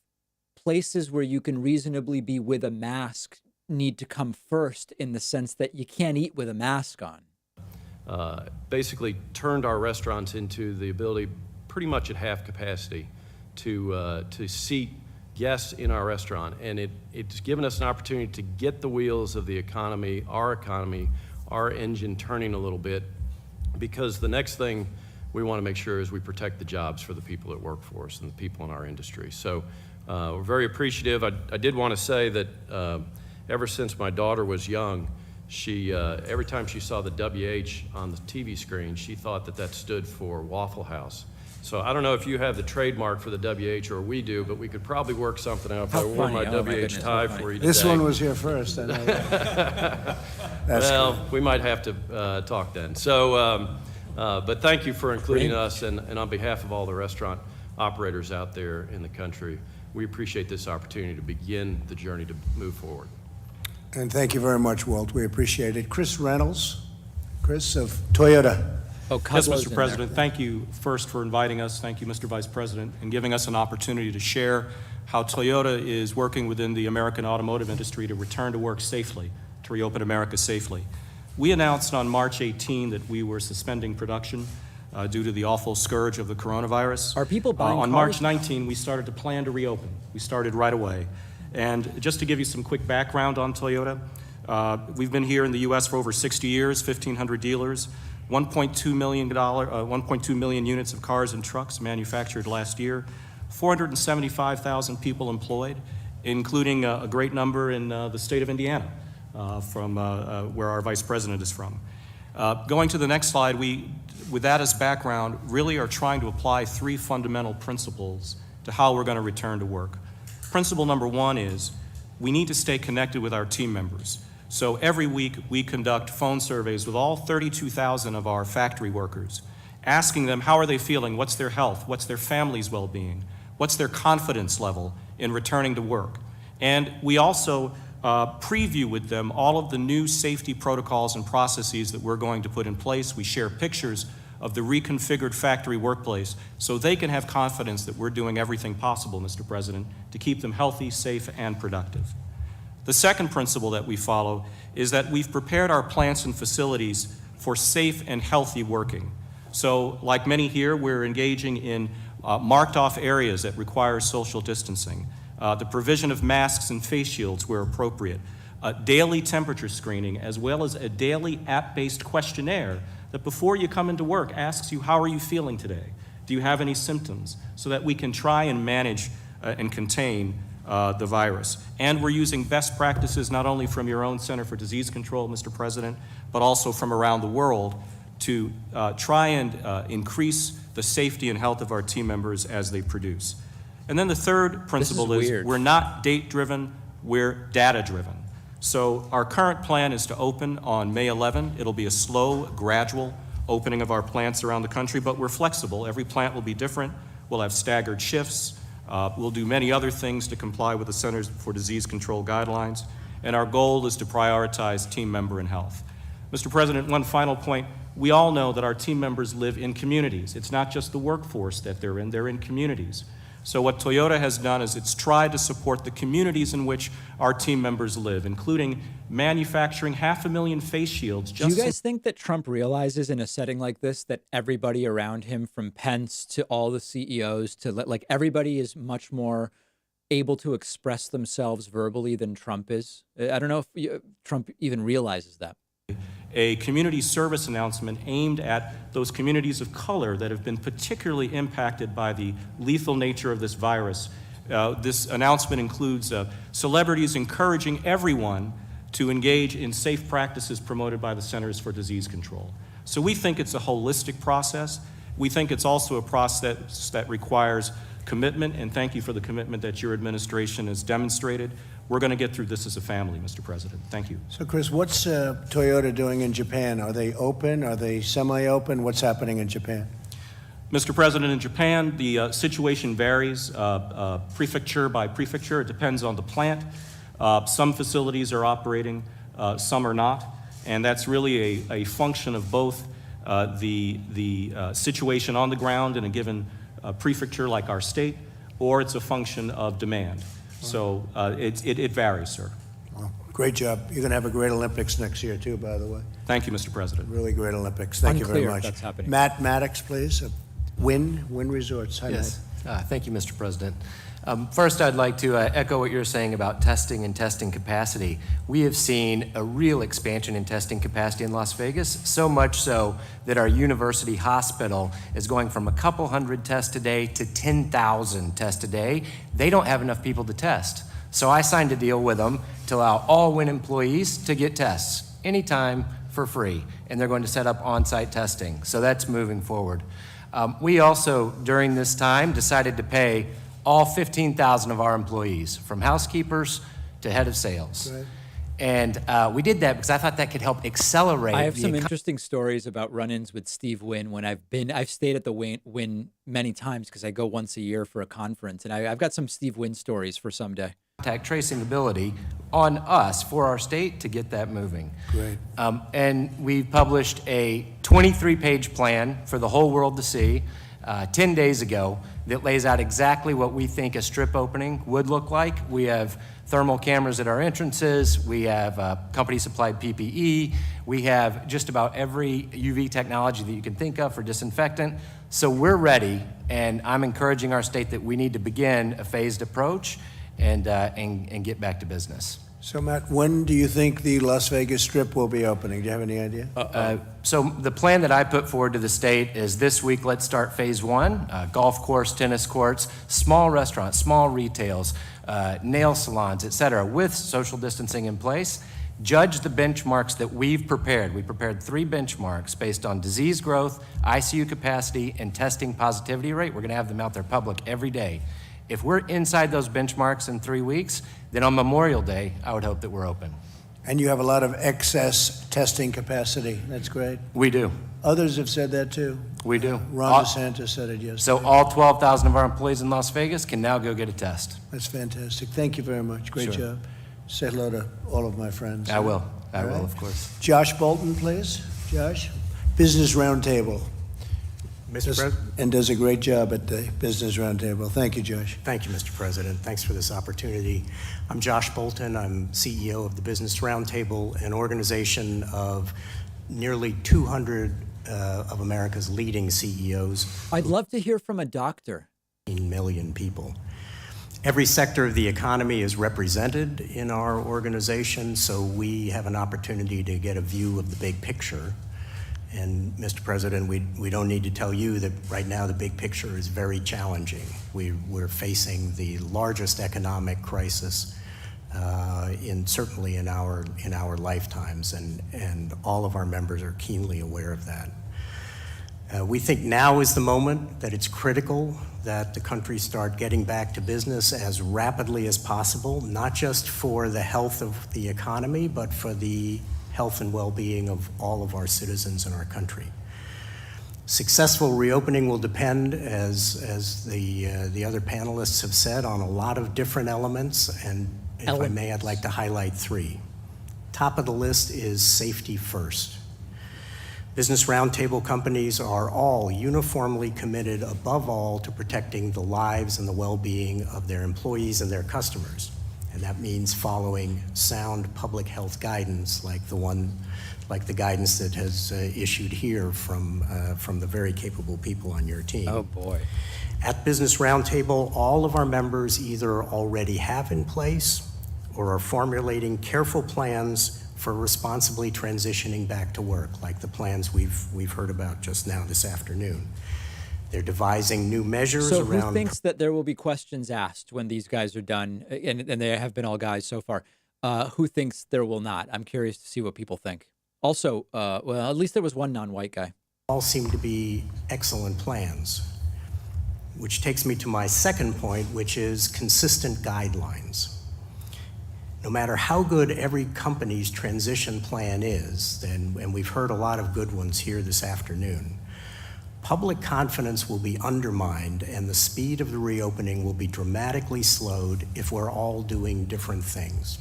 places where you can reasonably be with a mask need to come first, in the sense that you can't eat with a mask on. Basically turned our restaurants into the ability, pretty much at half capacity, to seat guests in our restaurant. And it's given us an opportunity to get the wheels of the economy, our engine turning a little bit, because the next thing we want to make sure is we protect the jobs for the people that work for us and the people in our industry. So we're very appreciative. I did want to say that ever since my daughter was young, she every time she saw the WH on the TV screen, she thought that stood for Waffle House. So I don't know if you have the trademark for the WH or we do, but we could probably work something out if I wore my WH tie for you today. This one was here first. I know that. We might have to talk then. So, but thank you for including us, and on behalf of all the restaurant operators out there in the country, we appreciate this opportunity to begin the journey to move forward. And thank you very much, Walt. We appreciate it. Chris Reynolds, Chris of Toyota. Oh, Yes, Cudlow's Mr. in President, thank you first for inviting us. Thank you, Mr. Vice President, and giving us an opportunity to share how Toyota is working within the American automotive industry to return to work safely, to reopen America safely. We announced on March 18 that we were suspending production due to the awful scourge of the coronavirus. Are people buying on cars? March 19, we started to plan to reopen. We started right away. And just to give you some quick background on Toyota, we've been here in the U.S. for over 60 years, 1,500 dealers, $1.2 million units of cars and trucks manufactured last year, 475,000 people employed, including a great number in the state of Indiana, from where our vice president is from. Going to the next slide, we, with that as background, really are trying to apply three fundamental principles to how we're going to return to work. Principle number one is we need to stay connected with our team members. So every week we conduct phone surveys with all 32,000 of our factory workers, asking them how are they feeling, what's their health, what's their family's well-being, what's their confidence level in returning to work. And we also preview with them all of the new safety protocols and processes that we're going to put in place. We share pictures of the reconfigured factory workplace so they can have confidence that we're doing everything possible, Mr. President, to keep them healthy, safe, and productive. The second principle that we follow is that we've prepared our plants and facilities for safe and healthy working. So, like many here, we're engaging in marked off areas that require social distancing, the provision of masks and face shields where appropriate, daily temperature screening, as well as a daily app-based questionnaire that before you come into work asks you, how are you feeling today? Do you have any symptoms? So that we can try and manage and contain the virus. And we're using best practices not only from your own Center for Disease Control, Mr. President, but also from around the world to try and increase the safety and health of our team members as they produce. And then the third principle is we're not date-driven, we're data-driven. So our current plan is to open on May 11. It'll be a slow, gradual opening of our plants around the country, but we're flexible. Every plant will be different. We'll have staggered shifts. We'll do many other things to comply with the Centers for Disease Control guidelines. And our goal is to prioritize team member and health. Mr. President, one final point. We all know that our team members live in communities. It's not just the workforce that they're in communities. So what Toyota has done is it's tried to support the communities in which our team members live, including manufacturing 500,000 face shields. Do you guys think that Trump realizes in a setting like this that everybody around him, from Pence to all the CEOs to like everybody is much more able to express themselves verbally than Trump is? I don't know if Trump even realizes that. A community service announcement aimed at those communities of color that have been particularly impacted by the lethal nature of this virus. This announcement includes celebrities encouraging everyone to engage in safe practices promoted by the Centers for Disease Control. So we think it's a holistic process. We think it's also a process that requires commitment, and thank you for the commitment that your administration has demonstrated. We're going to get through this as a family, Mr. President. Thank you. So, Chris, what's Toyota doing in Japan? Are they open? Are they semi-open? What's happening in Japan? Mr. President, in Japan, the situation varies prefecture by prefecture. It depends on the plant. Some facilities are operating, some are not, and that's really a function of both the situation on the ground in a given prefecture like our state, or it's a function of demand. So it varies, sir. Well, great job. You're going to have a great Olympics next year, too, by the way. Thank you, Mr. President. Really great Olympics. Thank you very much. That's happening. Matt Maddox, please. Wynn Resorts. Hi, Yes. Matt. Thank you, Mr. President. First, I'd like to echo what you're saying about testing and testing capacity. We have seen a real expansion in testing capacity in Las Vegas, so much so that our university hospital is going from a couple hundred tests a day to 10,000 tests a day. They don't have enough people to test. So I signed a deal with them to allow all Wynn employees to get tests anytime for free, and they're going to set up on-site testing. So that's moving forward. We also, during this time, decided to pay all 15,000 of our employees, from housekeepers to head of sales. Right. And we did that because I thought that could help accelerate. I have some interesting stories about run-ins with Steve Wynn when I've stayed at the Wynn many times because I go once a year for a conference, and I've got some Steve Wynn stories for someday. Contact tracing ability on us for our state to get that moving. Great. And we published a 23-page plan for the whole world to see. 10 days ago that lays out exactly what we think a strip opening would look like. We have thermal cameras at our entrances. We have company-supplied PPE. We have just about every UV technology that you can think of for disinfectant. So we're ready, and I'm encouraging our state that we need to begin a phased approach and get back to business. So, Matt, when do you think the Las Vegas Strip will be opening? Do you have any idea? So the plan that I put forward to the state is this week, let's start phase one, golf course, tennis courts, small restaurants, small retails, nail salons, et cetera, with social distancing in place. Judge the benchmarks that we've prepared. We prepared 3 benchmarks based on disease growth, ICU capacity, and testing positivity rate. We're going to have them out there public every day. If we're inside those benchmarks in 3 weeks, then on Memorial Day, I would hope that we're open. And you have a lot of excess testing capacity. That's great. We do. Others have said that too. We do. Ron DeSantis said it yesterday. So all 12,000 of our employees in Las Vegas can now go get a test. That's fantastic. Thank you very much. Great Sure. job. Say hello to all of my friends. I will. I All will, right. of course. Josh Bolton, please. Josh, Business Roundtable. Mr. President. And does a great job at the Business Roundtable. Thank you, Josh. Thank you, Mr. President. Thanks for this opportunity. I'm Josh Bolton. I'm CEO of the Business Roundtable, an organization of nearly 200 of America's leading CEOs. I'd love to hear from a doctor. 18 million people. Every sector of the economy is represented in our organization, so we have an opportunity to get a view of the big picture. And Mr. President, we don't need to tell you that right now the big picture is very challenging. We're facing the largest economic crisis certainly in our lifetimes, and all of our members are keenly aware of that. We think now is the moment that it's critical that the country start getting back to business as rapidly as possible, not just for the health of the economy, but for the health and well-being of all of our citizens in our country. Successful reopening will depend, as the other panelists have said, on a lot of different elements, and if I may, I'd like to highlight 3. Top of the list is safety first. Business Roundtable companies are all uniformly committed, above all, to protecting the lives and the well-being of their employees and their customers. And that means following sound public health guidance like the guidance that has issued here from the very capable people on your team. Oh boy. At Business Roundtable, all of our members either already have in place or are formulating careful plans for responsibly transitioning back to work, like the plans we've heard about just now this afternoon. They're devising new measures So around... who thinks that there will be questions asked when these guys are done? And they have been all guys so far. Who thinks there will not? I'm curious to see what people think. Also, well, at least there was one non-white guy. All seem to be excellent plans, which takes me to my second point, which is consistent guidelines. No matter how good every company's transition plan is, and we've heard a lot of good ones here this afternoon, public confidence will be undermined and the speed of the reopening will be dramatically slowed if we're all doing different things.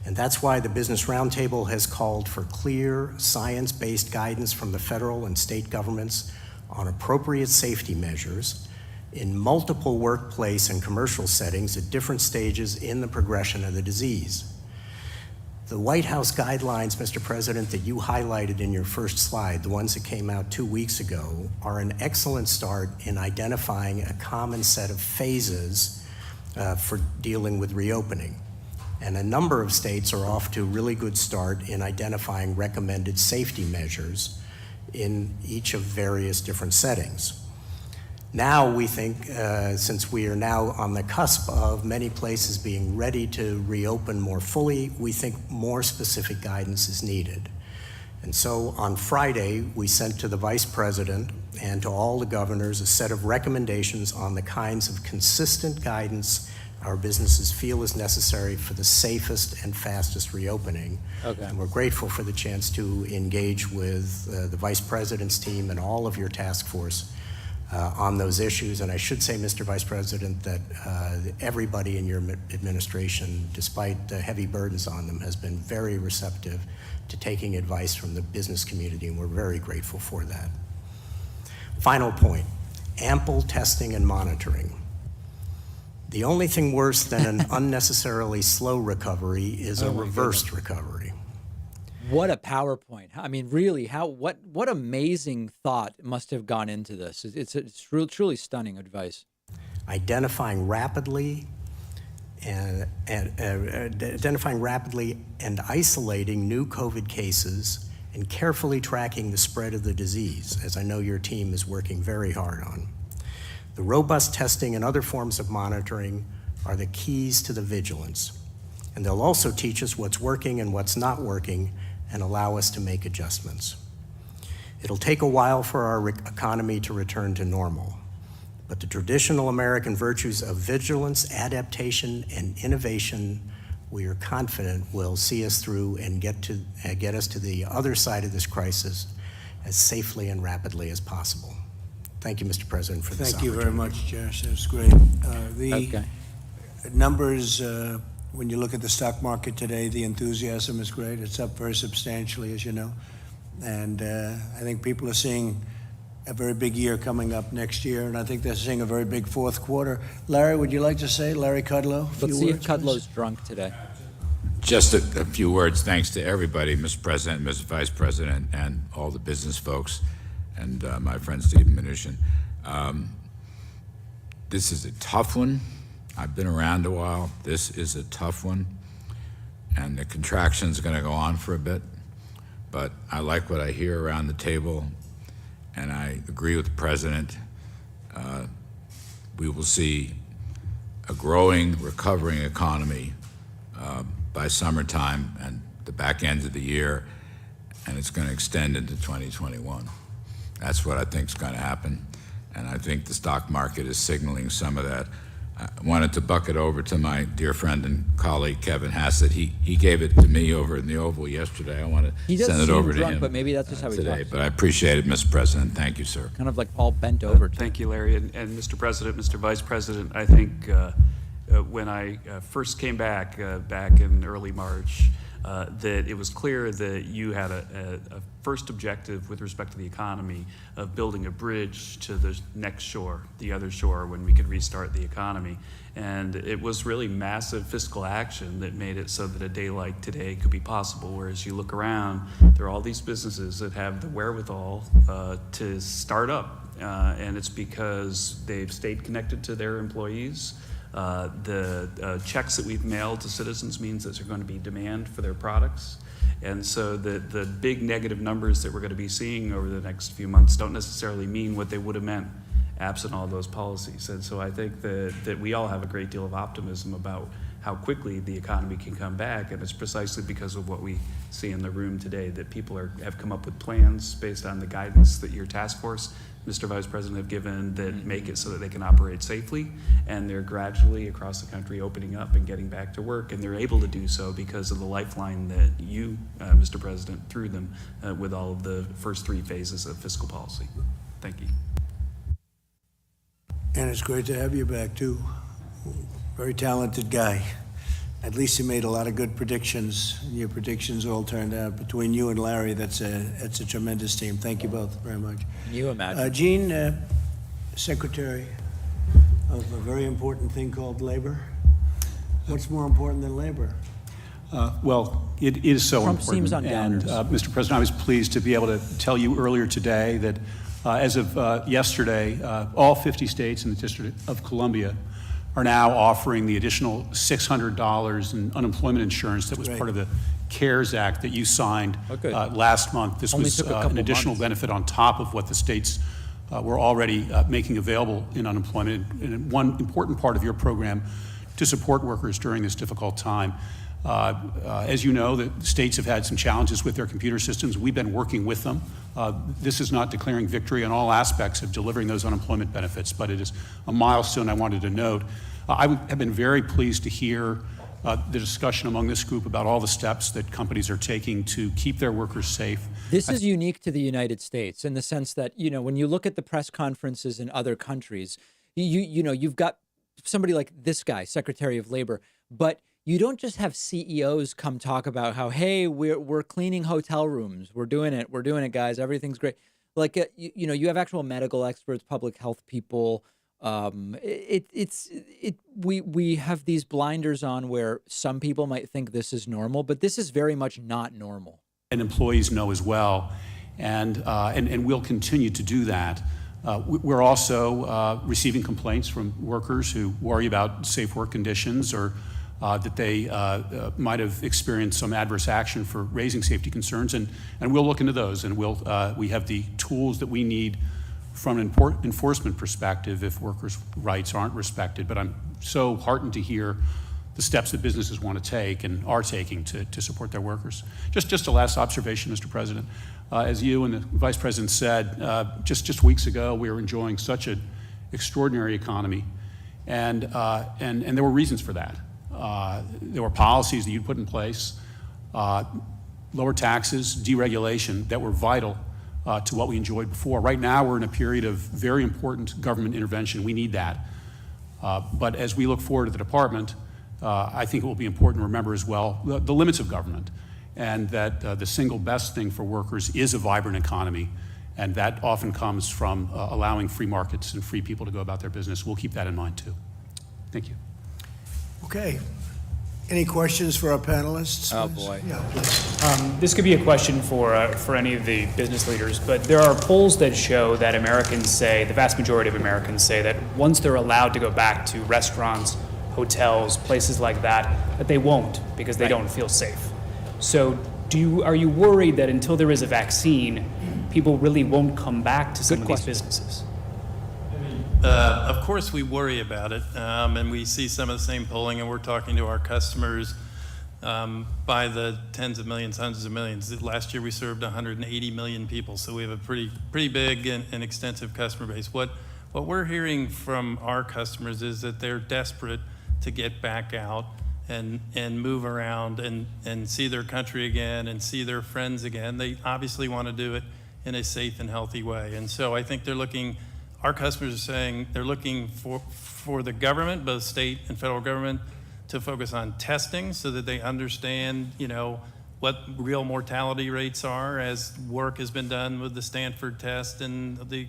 And that's why the Business Roundtable has called for clear, science-based guidance from the federal and state governments on appropriate safety measures in multiple workplace and commercial settings at different stages in the progression of the disease. The White House guidelines, Mr. President, that you highlighted in your first slide, the ones that came out 2 weeks ago, are an excellent start in identifying a common set of phases for dealing with reopening. And a number of states are off to a really good start in identifying recommended safety measures in each of various different settings. Now we think, since we are now on the cusp of many places being ready to reopen more fully, we think more specific guidance is needed. And so on Friday, we sent to the Vice President and to all the governors a set of recommendations on the kinds of consistent guidance our businesses feel is necessary for the safest and fastest reopening. Okay. And we're grateful for the chance to engage with the Vice President's team and all of your task force on those issues. And I should say, Mr. Vice President, that everybody in your administration, despite the heavy burdens on them, has been very receptive to taking advice from the business community, and we're very grateful for that. Final point. ample testing and monitoring. The only thing worse than an unnecessarily slow recovery is a reversed recovery. What a PowerPoint. I mean, really, what amazing thought must have gone into this. It's truly stunning advice. Identifying rapidly and isolating new COVID cases and carefully tracking the spread of the disease, as I know your team is working very hard on. The robust testing and other forms of monitoring are the keys to the vigilance, and they'll also teach us what's working and what's not working and allow us to make adjustments. It'll take a while for our economy to return to normal, but the traditional American virtues of vigilance, adaptation, and innovation, we are confident will see us through and get us to the other side of this crisis as safely and rapidly as possible. Thank you, Mr. President, for this opportunity. Thank you very much, Josh. That was great. The numbers, when you look at the stock market today, the enthusiasm is great. It's up very substantially, as you know. And I think people are seeing a very big year coming up next year, and I think they're seeing a very big fourth quarter. Larry, would you like to say, Larry Kudlow? Let's see if Kudlow's drunk today. Just a few words. Thanks to everybody, Mr. President, Mr. Vice President, and all the business folks, and my friend Stephen Mnuchin. This is a tough one. I've been around a while. This is a tough one, and the contraction's going to go on for a bit. But I like what I hear around the table, and I agree with the President. We will see a growing, recovering economy by summertime and the back end of the year, and it's going to extend into 2021. That's what I think is going to happen, and I think the stock market is signaling some of that. I wanted to buck it over to my dear friend and colleague Kevin Hassett. He gave it to me over in the Oval yesterday. I want to send it over to him. But maybe that's just how he today. talks. But I appreciate it, Mr. President. Thank you, sir. Kind of like all bent over. Thank you, Larry. And Mr. President, Mr. Vice President, I think when I first came back in early March, that it was clear that you had a first objective with respect to the economy of building a bridge to the next shore, the other shore, when we could restart the economy. And it was really massive fiscal action that made it so that a day like today could be possible, whereas you look around, there are all these businesses that have the wherewithal to start up, and it's because they've stayed connected to their employees. The checks that we've mailed to citizens means that there's going to be demand for their products. And so the big negative numbers that we're going to be seeing over the next few months don't necessarily mean what they would have meant absent all those policies. And so I think that we all have a great deal of optimism about how quickly the economy can come back, and it's precisely because of what we see in the room today, that people have come up with plans based on the guidance that your task force, Mr. Vice President, have given that make it so that they can operate safely, and they're gradually across the country opening up and getting back to work, and they're able to do so because of the lifeline that you, Mr. President, threw them with all of the first three phases of fiscal policy. Thank you. And it's great to have you back, too. Very talented guy. At least you made a lot of good predictions. Your predictions all turned out. Between you and Larry, that's a tremendous team. Thank you both very much. Can you imagine? Gene, Secretary of a very important thing called labor. What's more important than labor? Well, it is so Trump important. seems on and, downers. Mr. President, I was pleased to be able to tell you earlier today that as of yesterday, all 50 states in the District of Columbia are now offering the additional $600 in unemployment insurance that was part of the CARES Act that you signed last month. This was an additional benefit on top of what the states were already making available in unemployment, and one important part of your program to support workers during this difficult time. As you know, the states have had some challenges with their computer systems. We've been working with them. This is not declaring victory on all aspects of delivering those unemployment benefits, but it is a milestone I wanted to note. I have been very pleased to hear the discussion among this group about all the steps that companies are taking to keep their workers safe. This is unique to the United States in the sense that, you know, when you look at the press conferences in other countries, you've got somebody like this guy, Secretary of Labor, but you don't just have CEOs come talk about how, hey, we're cleaning hotel rooms. We're doing it, guys. Everything's great. Like, you have actual medical experts, public health people. We have these blinders on where some people might think this is normal, but this is very much not normal. And employees know as well, and we'll continue to do that. We're also receiving complaints from workers who worry about safe work conditions or that they might have experienced some adverse action for raising safety concerns, and we'll look into those, and we have the tools that we need from an enforcement perspective if workers' rights aren't respected. But I'm so heartened to hear the steps that businesses want to take and are taking to support their workers. Just a last observation, Mr. President. As you and the Vice President said, just weeks ago, we were enjoying such an extraordinary economy, and there were reasons for that. There were policies that you put in place, lower taxes, deregulation, that were vital to what we enjoyed before. Right now, we're in a period of very important government intervention. We need that. But as we look forward to the department, I think it will be important to remember as well the limits of government, and that the single best thing for workers is a vibrant economy, and that often comes from allowing free markets and free people to go about their business. We'll keep that in mind too. Thank you. Okay. Any questions for our panelists? Oh, boy. Yeah, please. This could be a question for any of the business leaders, but there are polls that show that Americans say, the vast majority of Americans say, that once they're allowed to go back to restaurants, hotels, places like that they won't because they don't feel safe. So are you worried that until there is a vaccine, people really won't come back to some of these businesses? Of course, we worry about it, and we see some of the same polling, and we're talking to our customers by the tens of millions, hundreds of millions. Last year, we served 180 million people, so we have a pretty big and extensive customer base. What we're hearing from our customers is that they're desperate to get back out and move around and see their country again and see their friends again. They obviously want to do it in a safe and healthy way, and so I think our customers are saying they're looking for the government, both state and federal government, to focus on testing so that they understand, what real mortality rates are, as work has been done with the Stanford test and the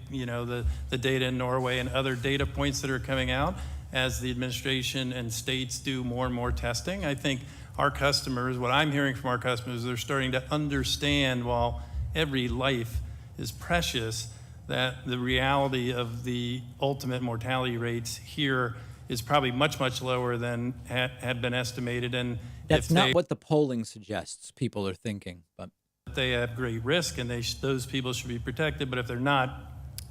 data in Norway and other data points that are coming out as the administration and states do more and more testing. I think our customers, what I'm hearing from our customers, they're starting to understand, while every life is precious, that the reality of the ultimate mortality rates here is probably much, much lower than had been estimated. And that's not what the polling suggests people are thinking. But they have great risk, and those people should be protected. But if they're not,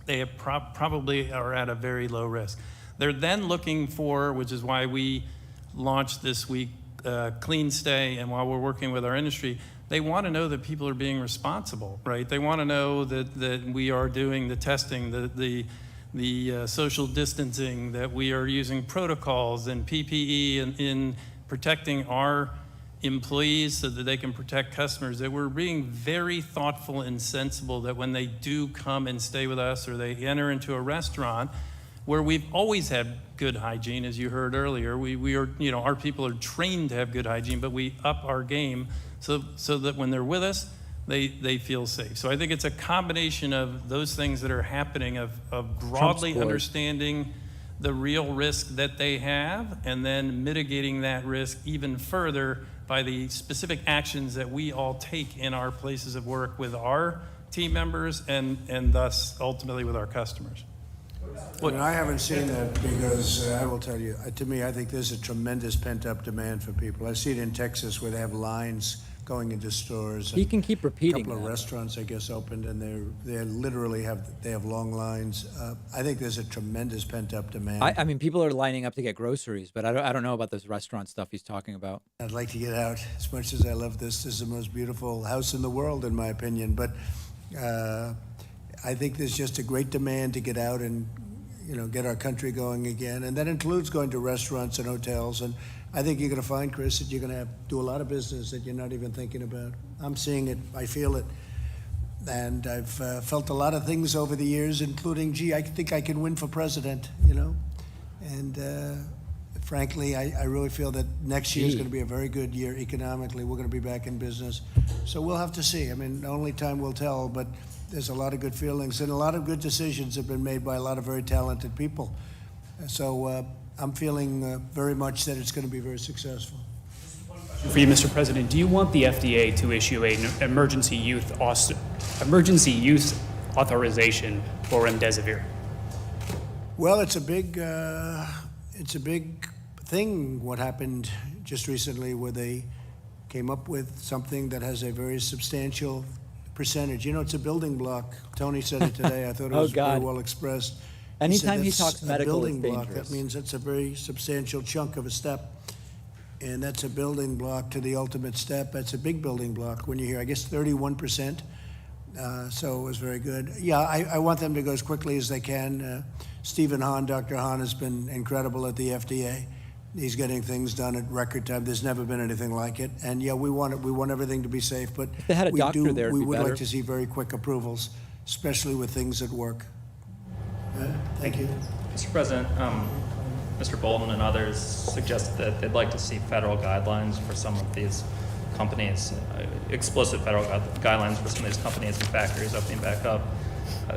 they have probably are at a very low risk. They're then looking for, which is why we launched this week, Clean Stay, and while we're working with our industry, they want to know that people are being responsible, right? They want to know that we are doing the testing, the social distancing, that we are using protocols and PPE in protecting our employees so that they can protect customers, that we're being very thoughtful and sensible, that when they do come and stay with us or they enter into a restaurant where we've always had good hygiene, as you heard earlier, we are, our people are trained to have good hygiene, but we up our game so that when they're with us, they feel safe. So I think it's a combination of those things that are happening, of broadly understanding the real risk that they have, and then mitigating that risk even further by the specific actions that we all take in our places of work with our team members and thus ultimately with our customers. I haven't seen that, because I will tell you, to me, I think there's a tremendous pent-up demand for people. I see it in Texas where they have lines going into stores. He can keep repeating that. A couple of restaurants, I guess, opened, and they literally have long lines. I think there's a tremendous pent-up demand. I mean, people are lining up to get groceries, but I don't know about this restaurant stuff he's talking about. I'd like to get out. As much as I love this is the most beautiful house in the world, in my opinion. But I think there's just a great demand to get out and get our country going again, and that includes going to restaurants and hotels. And I think you're going to find, Chris, that you're going to do a lot of business that you're not even thinking about. I'm seeing it, I feel it, and I've felt a lot of things over the years, including, I think I can win for president, and frankly, I really feel that next year is going to be a very good year economically. We're going to be back in business. So we'll have to see. I mean, only time will tell, but there's a lot of good feelings and a lot of good decisions have been made by a lot of very talented people. So I'm feeling very much that it's going to be very successful. For you, Mr. President, do you want the FDA to issue an emergency use authorization for remdesivir? Well, it's a big thing. What happened just recently, where they came up with something that has a very substantial percentage. You know, it's a building block. Tony said it today. I thought it was very well expressed. Anytime he said talks that's medical, a building it's block. dangerous. That means that's a very substantial chunk of a step. And that's a building block to the ultimate step. That's a big building block when you hear, I guess, 31%. So it was very good. Yeah, I want them to go as quickly as they can. Stephen Hahn, Dr. Hahn, has been incredible at the FDA. He's getting things done at record time. There's never been anything like it. And yeah, we want everything to be safe, but If they had a doctor there, it'd we be would better. like to see very quick approvals, especially with things that work. Thank you. Mr. President, Mr. Bolton and others suggested that they'd like to see federal guidelines for some of these companies, explicit federal guidelines for some of these companies and factories opening back up.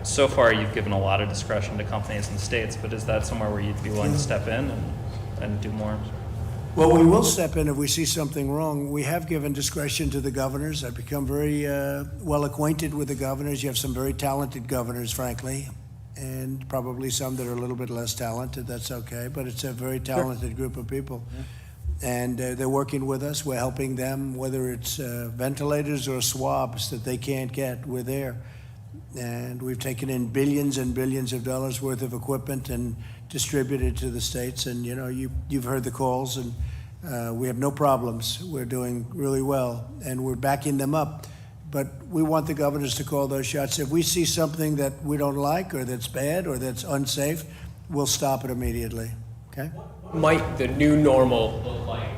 So far, you've given a lot of discretion to companies and states, but is that somewhere where you'd be willing to step in and do more? Well, we will step in if we see something wrong. We have given discretion to the governors. I've become very well acquainted with the governors. You have some very talented governors, frankly, and probably some that are a little bit less talented. That's okay, but it's a very talented group of people. Yeah. And they're working with us. We're helping them, whether it's ventilators or swabs that they can't get, we're there. And we've taken in billions and billions of dollars worth of equipment and distributed to the states. And, you know, you've heard the calls, and we have no problems. We're doing really well, and we're backing them up. But we want the governors to call those shots. If we see something that we don't like or that's bad or that's unsafe, we'll stop it immediately, okay? What might the new normal look like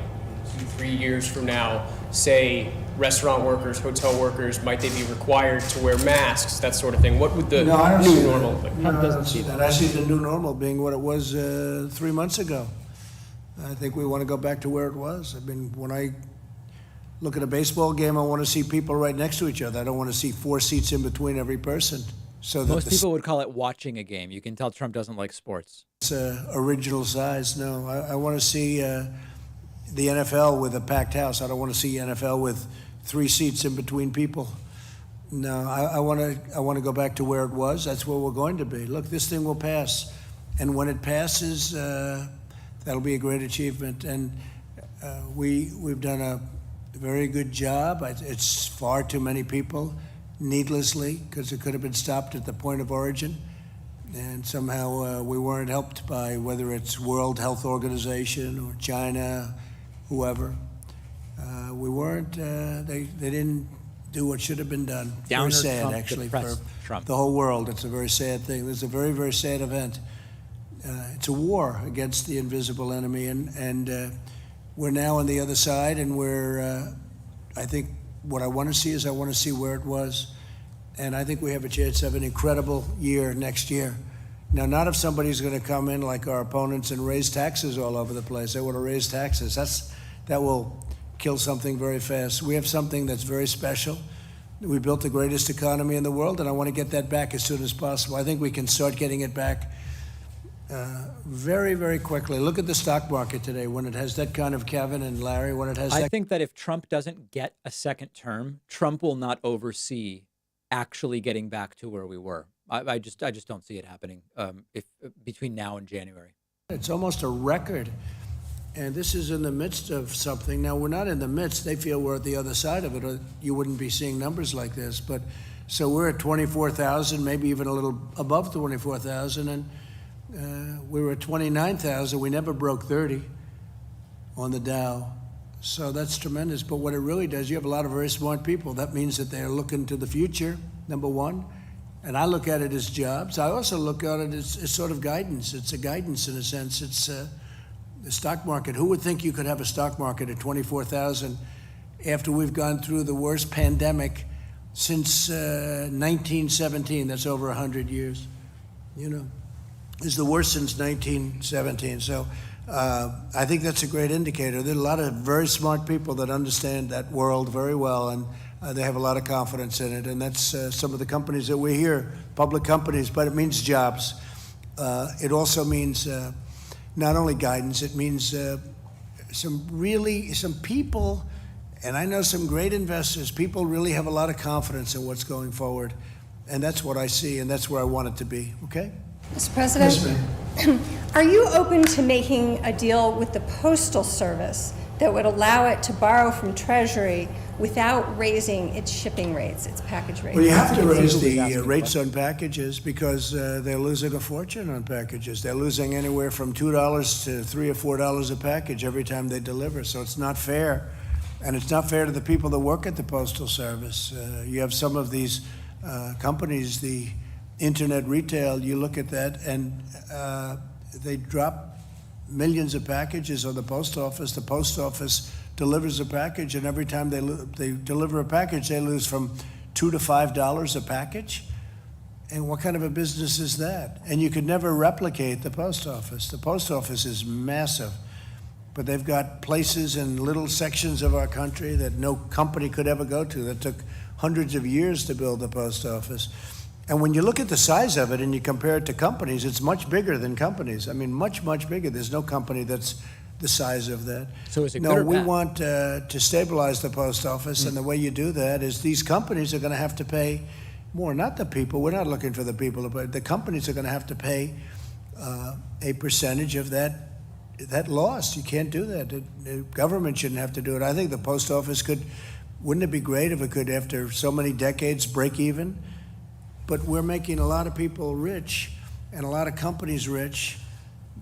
2-3 years from now? Say restaurant workers, hotel workers, might they be required to wear masks, that sort of thing? What would the new normal look like? No, I don't see that. I see the new normal being what it was 3 months ago. I think we want to go back to where it was. I mean, when I look at a baseball game, I want to see people right next to each other. I don't want to see 4 seats in between every person. So that Most people would call it watching a game. You can tell Trump doesn't like sports. It's original size. No, I want to see the NFL with a packed house. I don't want to see NFL with 3 seats in between people. No, I want to go back to where it was. That's where we're going to be. Look, this thing will pass, and when it passes, that'll be a great achievement. And we've done a very good job. It's far too many people, needlessly, because it could have been stopped at the point of origin. And somehow we weren't helped by whether it's World Health Organization or China, whoever. We weren't, they didn't do what should have been done. Downer very sad, Trump, actually, depressed for Trump. the whole world. It's a very sad thing. It's a very, very sad event. It's a war against the invisible enemy, and we're now on the other side, and I think what I want to see is I want to see where it was. And I think we have a chance to have an incredible year next year. Now, not if somebody's going to come in like our opponents and raise taxes all over the place. They want to raise taxes. That will kill something very fast. We have something that's very special. We built the greatest economy in the world, and I want to get that back as soon as possible. I think we can start getting it back very, very quickly. Look at the stock market today when it has that kind of Kevin and Larry, when it has I think that if Trump doesn't get a second term, Trump will not oversee actually getting back to where we were. I just don't see it happening between now and January. It's almost a record. And this is in the midst of something. Now, we're not in the midst. They feel we're at the other side of it, or you wouldn't be seeing numbers like this. But so we're at 24,000, maybe even a little above 24,000, and we were at 29,000. We never broke 30 on the Dow. So that's tremendous. But what it really does, you have a lot of very smart people. That means that they're looking to the future, number one. And I look at it as jobs. I also look at it as sort of guidance. It's a guidance in a sense. It's the stock market. Who would think you could have a stock market at 24,000 after we've gone through the worst pandemic since 1917? That's over 100 years. You know, it's the worst since 1917. So I think that's a great indicator. There are a lot of very smart people that understand that world very well, and they have a lot of confidence in it. And that's some of the companies that we hear, public companies, but it means jobs. It also means not only guidance, it means some people, and I know some great investors, people really have a lot of confidence in what's going forward. And that's what I see, and that's where I want it to be, okay? Mr. President, are you open to making a deal with the Postal Service that would allow it to borrow from Treasury without raising its shipping rates, its package rates? Well, you have to raise the rates on packages because they're losing a fortune on packages. They're losing anywhere from $2 to $3 or $4 a package every time they deliver, so it's not fair. And it's not fair to the people that work at the Postal Service. You have some of these companies, the internet retail, you look at that, and they drop millions of packages on the post office. The post office delivers a package, and every time they deliver a package, they lose from $2 to $5 a package. And what kind of a business is that? And you could never replicate the post office. The post office is massive, but they've got places in little sections of our country that no company could ever go to. That took hundreds of years to build the post office. And when you look at the size of it and you compare it to companies, it's much bigger than companies. I mean, much, much bigger. There's no company that's the size of that. So is it good No, or we bad? want to stabilize the post office, and the way you do that is these companies are going to have to pay more, not the people. We're not looking for the people, but the companies are going to have to pay a percentage of that loss. You can't do that. The government shouldn't have to do it. I think the post office could. Wouldn't it be great if it could, after so many decades, break even? But we're making a lot of people rich and a lot of companies rich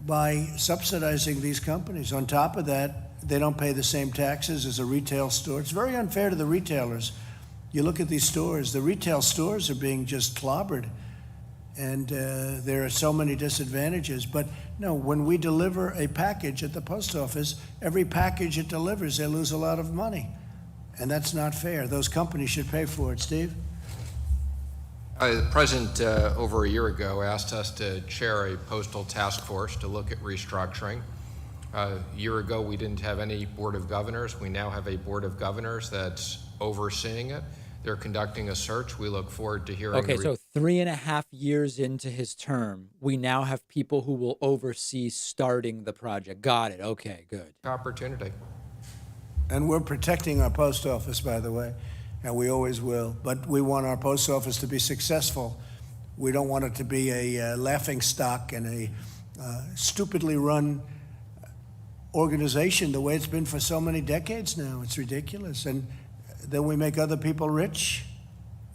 by subsidizing these companies. On top of that, they don't pay the same taxes as a retail store. It's very unfair to the retailers. You look at these stores, the retail stores are being just clobbered, and there are so many disadvantages. But no, when we deliver a package at the post office, every package it delivers, they lose a lot of money. And that's not fair. Those companies should pay for it. Steve? The President, over a year ago, asked us to chair a postal task force to look at restructuring. A year ago, we didn't have any board of governors. We now have a board of governors that's overseeing it. They're conducting a search. We look forward to hearing. Okay, so 3.5 years into his term, we now have people who will oversee starting the project. Got it. Okay, good. Opportunity. And we're protecting our post office, by the way, and we always will. But we want our post office to be successful. We don't want it to be a laughing stock and a stupidly run organization the way it's been for so many decades now. It's ridiculous. And then we make other people rich.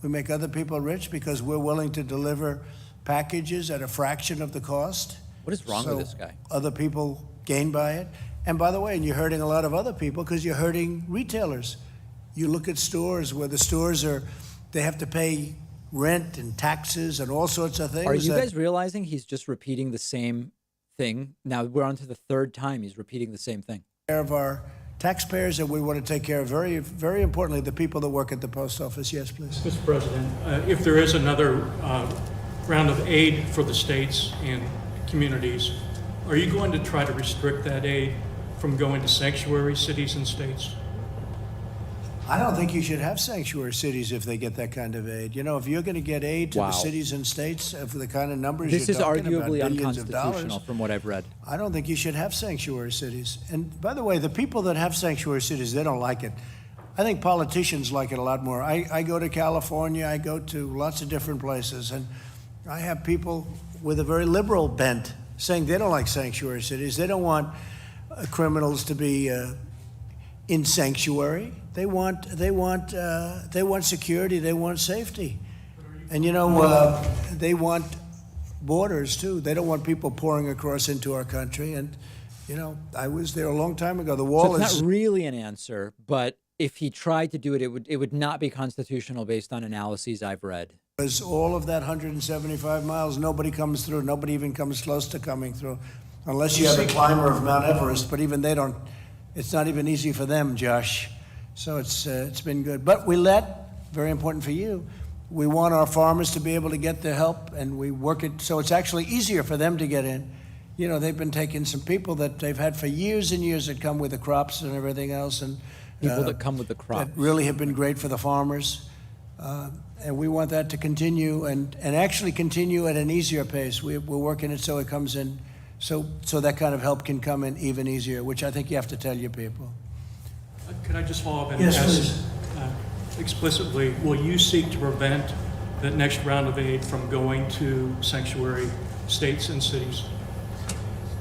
We make other people rich because we're willing to deliver packages at a fraction of the cost. What is wrong with this guy? Other people gain by it. And by the way, and you're hurting a lot of other people because you're hurting retailers. You look at stores where the stores they have to pay rent and taxes and all sorts of things. Are you guys realizing he's just repeating the same thing? Now we're on to the third time he's repeating the same thing. Care of our taxpayers, and we want to take care of, very, very importantly, the people that work at the post office. Yes, please. Mr. President, if there is another round of aid for the states and communities, are you going to try to restrict that aid from going to sanctuary cities and states? I don't think you should have sanctuary cities if they get that kind of aid. You know, if you're going to get aid to the cities and states for the kind of numbers This you're is talking about, arguably billions of unconstitutional dollars, from what I've read. I don't think you should have sanctuary cities. And by the way, the people that have sanctuary cities, they don't like it. I think politicians like it a lot more. I go to California, I go to lots of different places, and I have people with a very liberal bent saying they don't like sanctuary cities. They don't want criminals to be in sanctuary. They want security. They want safety, and you know they want borders too. They don't want people pouring across into our country. And you know, I was there a long time ago. The wall So it's is not really an answer, but if he tried to do it, it would not be constitutional based on analyses I've read. Because all of that 175 miles, nobody comes through. Nobody even comes close to coming through, unless you have a climber of Mount Everest. But even they don't. It's not even easy for them, Josh. So it's been good. But we very important for you, we want our farmers to be able to get their help, and we work it so it's actually easier for them to get in. You know, they've been taking some people that they've had for years and years that come with the crops and everything else, and People that come with the crops. that really have been great for the farmers. And we want that to continue and actually continue at an easier pace. We're working it so it comes in, so that kind of help can come in even easier, which I think you have to tell your people. Could I just follow up and Yes, ask please. Explicitly, will you seek to prevent the next round of aid from going to sanctuary states and cities?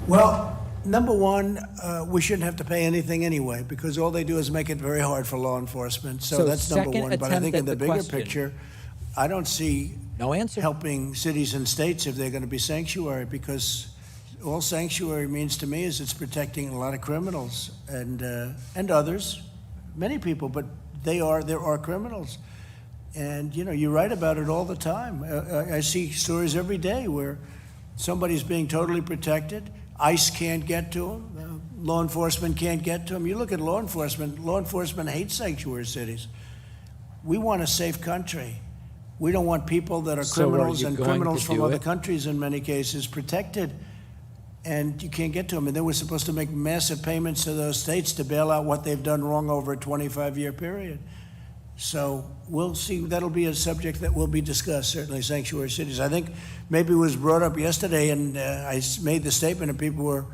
Well, number one, we shouldn't have to pay anything anyway, because all they do is make it very hard for law enforcement. So that's number second one. But I think attempt in the at the bigger question. picture, I don't see No answer. helping cities and states if they're going to be sanctuary, because all sanctuary means to me is it's protecting a lot of criminals and others, many people, but there are criminals. And, you know, you write about it all the time. I see stories every day where somebody's being totally protected. ICE can't get to them. Law enforcement can't get to them. You look at law enforcement hates sanctuary cities. We want a safe country. We don't want people that are So are criminals you and going criminals to from do other it? countries in many cases protected, and you can't get to them. And then we're supposed to make massive payments to those states to bail out what they've done wrong over a 25-year period. So we'll see. That'll be a subject that will be discussed, certainly, sanctuary cities. I think maybe it was brought up yesterday, and I made the statement, and people were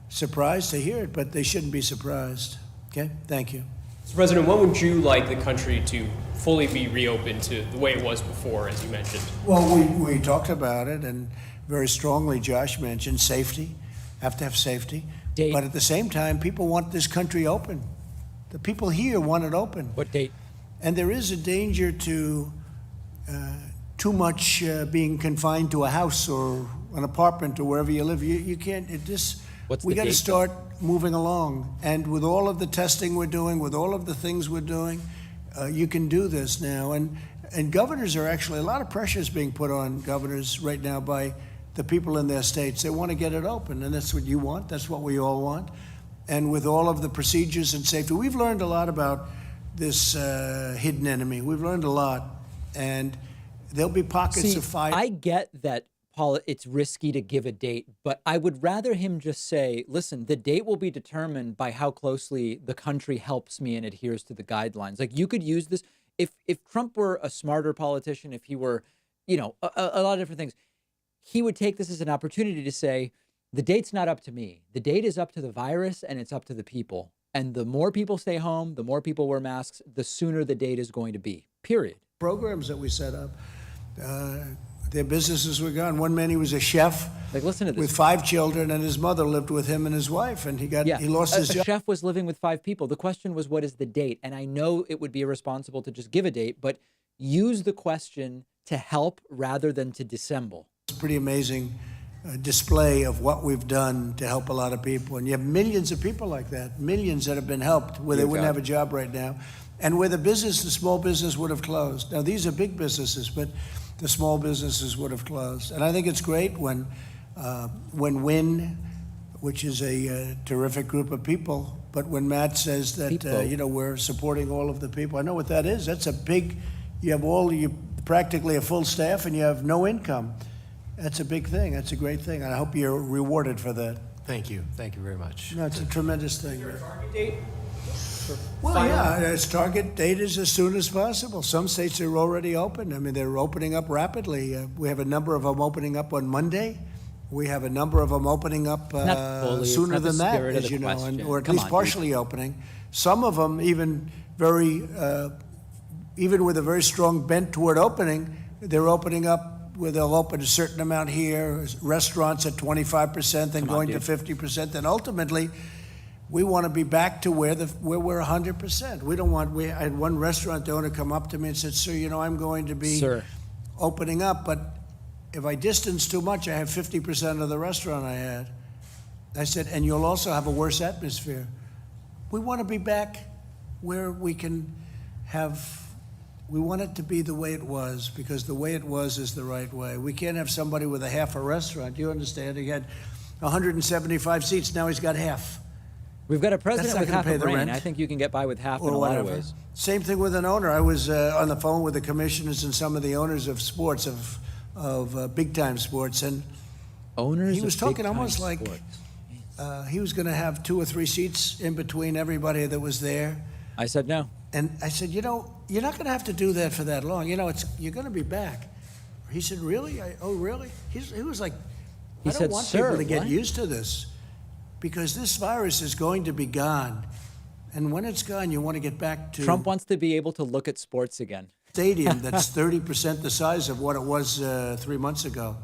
surprised to hear it, but they shouldn't be surprised. Okay? Thank you. Mr. President, when would you like the country to fully be reopened to the way it was before, as you mentioned? Well, we talked about it, and very strongly Josh mentioned safety. Have to have safety. Date. But at the same time, people want this country open. The people here want it open. What date? And there is a danger to too much being confined to a house or an apartment or wherever you live. You can't, What's we the got to date? start moving along. And with all of the testing we're doing, with all of the things we're doing, you can do this now. And governors are actually, a lot of pressure is being put on governors right now by the people in their states. They want to get it open, and that's what you want. That's what we all want. And with all of the procedures and safety, we've learned a lot about this hidden enemy. We've learned a lot, and there'll be pockets of fire. I get that, Paul, it's risky to give a date, but I would rather him just say, listen, the date will be determined by how closely the country helps me and adheres to the guidelines. Like, you could use this, if Trump were a smarter politician, if he were, you know, a lot of different things, he would take this as an opportunity to say, the date's not up to me. The date is up to the virus, and it's up to the people. And the more people stay home, the more people wear masks, the sooner the date is going to be, period. Programs that we set up, their businesses were gone. One man, he was a chef. Like, listen to this. With 5 children, and his mother lived with him and his wife, and he lost his a job. chef was living with 5 people. The question was, what is the date? And I know it would be irresponsible to just give a date, but use the question to help rather than to dissemble. It's a pretty amazing display of what we've done to help a lot of people. And you have millions of people like that, millions that have been helped where they wouldn't have a job right now, and where the small business would have closed. Now, these are big businesses, but the small businesses would have closed. And I think it's great when WIN, which is a terrific group of people, but when Matt says that, you know, we're supporting all of the people, I know what that is. That's a big, you practically a full staff, and you have no income. That's a big thing. That's a great thing. I hope you're rewarded for that. Thank you. Thank you very much. No, it's a tremendous thing. Target date? Well, yeah, its target date is as soon as possible. Some states are already open. I mean, they're opening up rapidly. We have a number of them opening up on Monday. We have a number of them opening up sooner than that, as you know, or at least partially opening. Some of them even even with a very strong bent toward opening, they're opening up where they'll open a certain amount here, restaurants at 25%, then going to 50%, then ultimately we want to be back to where we're 100%. We don't want. I had one restaurant owner come up to me and said, "Sir, you know, I'm going to be opening up, but if I distance too much, I have 50% of the restaurant I had." I said, "And you'll also have a worse atmosphere." We want to be back where we can have. We want it to be the way it was, because the way it was is the right way. We can't have somebody with a half a restaurant. You understand? He had 175 seats. Now he's got half. We've got a president with half a brain. Rent. I think you can get by with half in Or a lot of whatever. ways. Same thing with an owner. I was on the phone with the commissioners and some of the owners of sports, of big-time sports, and Owners He was of talking big-time almost like sports. he was going to have 2 or 3 seats in between everybody that was there. I said no. And I said, you're not going to have to do that for that long. You're going to be back. He said, really? Oh, really? He was like, He I don't said, want "Sir, people to get what?" used to this because this virus is going to be gone. And when it's gone, you want to get back to Trump wants to be able to look at sports again. stadium that's 30% the size of what it was 3 months ago.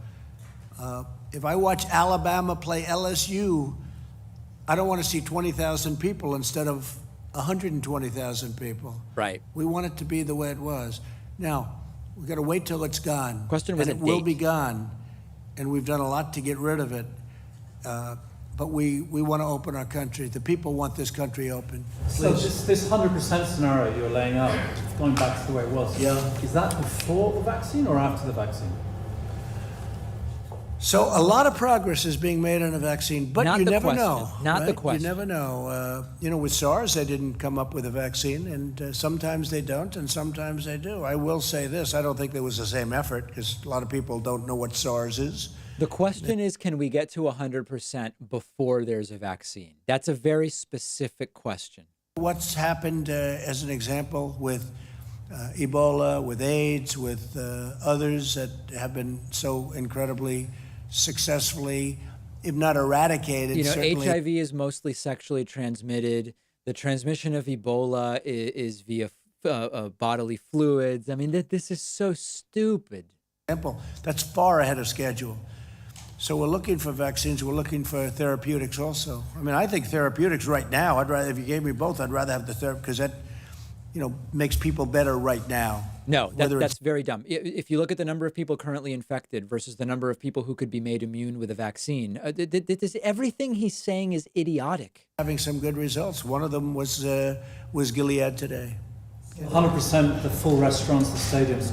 If I watch Alabama play LSU, I don't want to see 20,000 people instead of 120,000 people. Right. We want it to be the way it was. Now, we've got to wait till it's gone. Question was and a it will date. be gone, and we've done a lot to get rid of it. But we want to open our country. The people want this country open. So this 100% scenario you're laying out, going back to the way it was, is that before the vaccine or after the vaccine? So a lot of progress is being made on a vaccine, but Not you the never question. know. Not the right? question. You never know. With SARS, they didn't come up with a vaccine, and sometimes they don't, and sometimes they do. I will say this: I don't think there was the same effort because a lot of people don't know what SARS is. The question is, can we get to 100% before there's a vaccine? That's a very specific question. What's happened, as an example, with Ebola, with AIDS, with others that have been so incredibly successfully, if not eradicated, certainly. HIV is mostly sexually transmitted. The transmission of Ebola is via bodily fluids. I mean, this is so stupid. That's far ahead of schedule. So we're looking for vaccines. We're looking for therapeutics also. I mean, I think therapeutics right now, if you gave me both, I'd rather have the therapy because that, makes people better right now. No, that's very dumb. If you look at the number of people currently infected versus the number of people who could be made immune with a vaccine, everything he's saying is idiotic. Having some good results. One of them was Gilead today. 100% the full restaurants, the stadiums,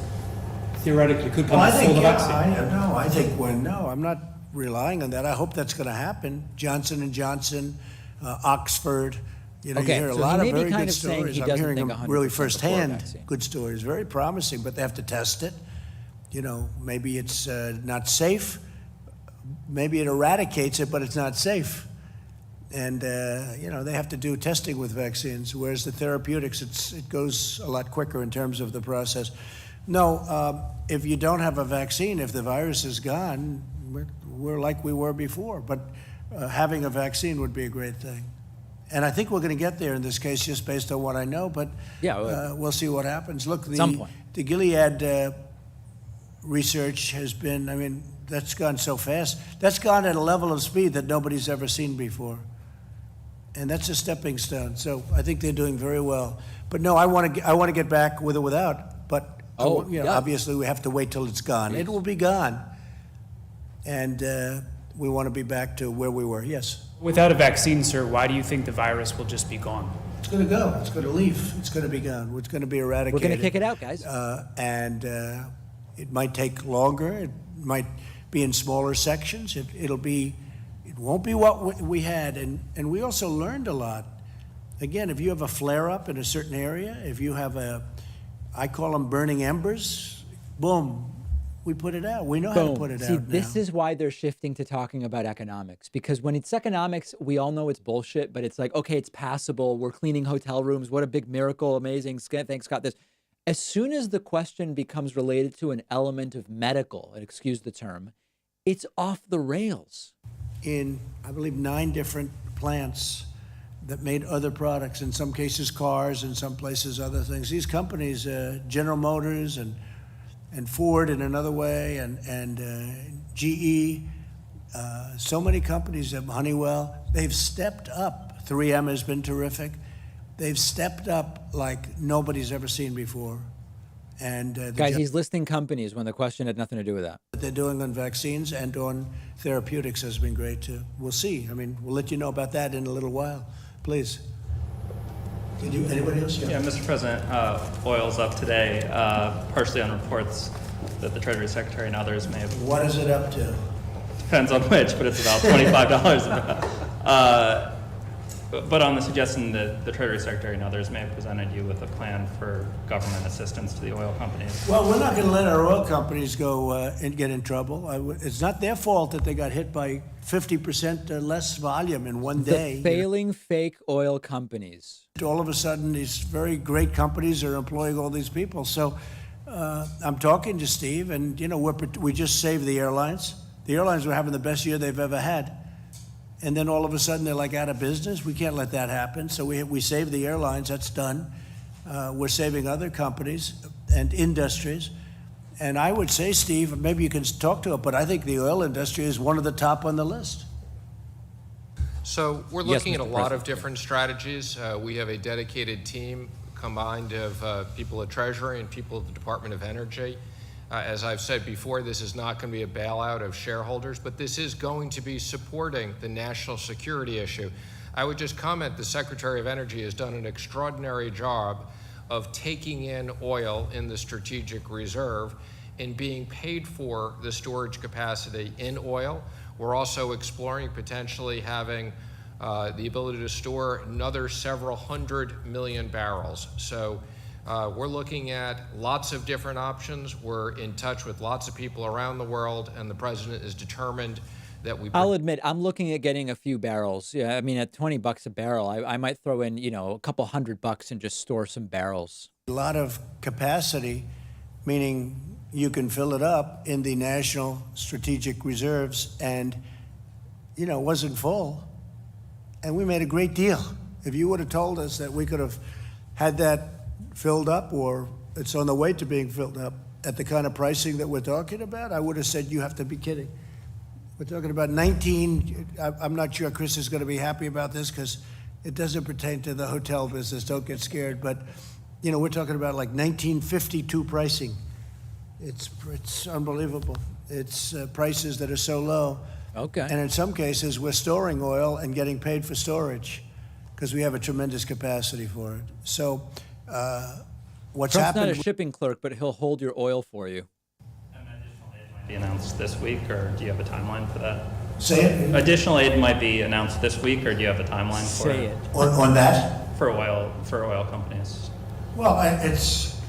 theoretically could come before the vaccine. I'm not relying on that. I hope that's going to happen. Johnson & Johnson, Oxford. You hear a lot of very good stories. I'm hearing them really firsthand. Good stories, very promising, but they have to test it. Maybe it's not safe. Maybe it eradicates it, but it's not safe. And they have to do testing with vaccines, whereas the therapeutics, it goes a lot quicker in terms of the process. No, if you don't have a vaccine, if the virus is gone, we're like we were before. But having a vaccine would be a great thing. And I think we're going to get there in this case, just based on what I know. But we'll see what happens. Look, the Gilead research has been, that's gone so fast. That's gone at a level of speed that nobody's ever seen before. And that's a stepping stone. So I think they're doing very well. But no, I want to get back with or without. But obviously we have to wait till it's gone. It will be gone. And we want to be back to where we were. Yes. Without a vaccine, sir, why do you think the virus will just be gone? It's going to go. It's going to leave. It's going to be gone. It's going to be eradicated. We're going to kick it out, guys. And it might take longer. It might be in smaller sections. It won't be what we had. And we also learned a lot. Again, if you have a flare-up in a certain area, if you have I call them burning embers, boom, we put it out. We know how to put it out now. This is why they're shifting to talking about economics, because when it's economics, we all know it's bullshit, but it's like, okay, it's passable. We're cleaning hotel rooms. What a big miracle. Amazing. Thanks, Scott. This. As soon as the question becomes related to an element of medical, and excuse the term, it's off the rails. In, I believe, 9 different plants that made other products, in some cases cars, in some places other things. These companies, General Motors and Ford in another way, and GE, so many companies, Honeywell, they've stepped up. 3M has been terrific. They've stepped up like nobody's ever seen before. And guys, he's listing companies when the question had nothing to do with that. What they're doing on vaccines and on therapeutics has been great too. We'll see. We'll let you know about that in a little while. Please. Anybody else? Yeah, Mr. President, oil's up today, partially on reports that the Treasury Secretary and others may have. What is it up to? Depends on which, but it's about $25. But on the suggestion that the Treasury Secretary and others may have presented you with a plan for government assistance to the oil companies. Well, we're not going to let our oil companies go and get in trouble. It's not their fault that they got hit by 50% less volume in one day. The failing fake oil companies. All of a sudden, these very great companies are employing all these people. So I'm talking to Steve, and we just saved the airlines. The airlines were having the best year they've ever had. And then all of a sudden they're like out of business. We can't let that happen. So we saved the airlines. That's done. We're saving other companies and industries. And I would say, Steve, maybe you can talk to it, but I think the oil industry is one of the top on the list. So we're looking Yes, at a Mr. lot President. of different strategies. We have a dedicated team combined of people at Treasury and people at the Department of Energy. As I've said before, this is not going to be a bailout of shareholders, but this is going to be supporting the national security issue. I would just comment the Secretary of Energy has done an extraordinary job of taking in oil in the strategic reserve and being paid for the storage capacity in oil. We're also exploring potentially having the ability to store another several 100 million barrels. So we're looking at lots of different options. We're in touch with lots of people around the world, and the president is determined that we... I'll admit, I'm looking at getting a few barrels. Yeah, I mean, at $20 a barrel, I might throw in, a couple $100 and just store some barrels. A lot of capacity, meaning you can fill it up in the national strategic reserves, and, it wasn't full. And we made a great deal. If you would have told us that we could have had that filled up, or it's on the way to being filled up at the kind of pricing that we're talking about, I would have said you have to be kidding. We're talking about 19, I'm not sure Chris is going to be happy about this because it doesn't pertain to the hotel business, don't get scared, but we're talking about like 1952 pricing. It's unbelievable. It's prices that are so low. Okay. And in some cases, we're storing oil and getting paid for storage because we have a tremendous capacity for it. So what's Trump's happened... not a shipping clerk, but he'll hold your oil for you. And additional aid might be announced this week, or do you have a timeline for that? Say it. Additional aid might be announced this week, or do you have a timeline for Say it. On that? For oil companies. Well,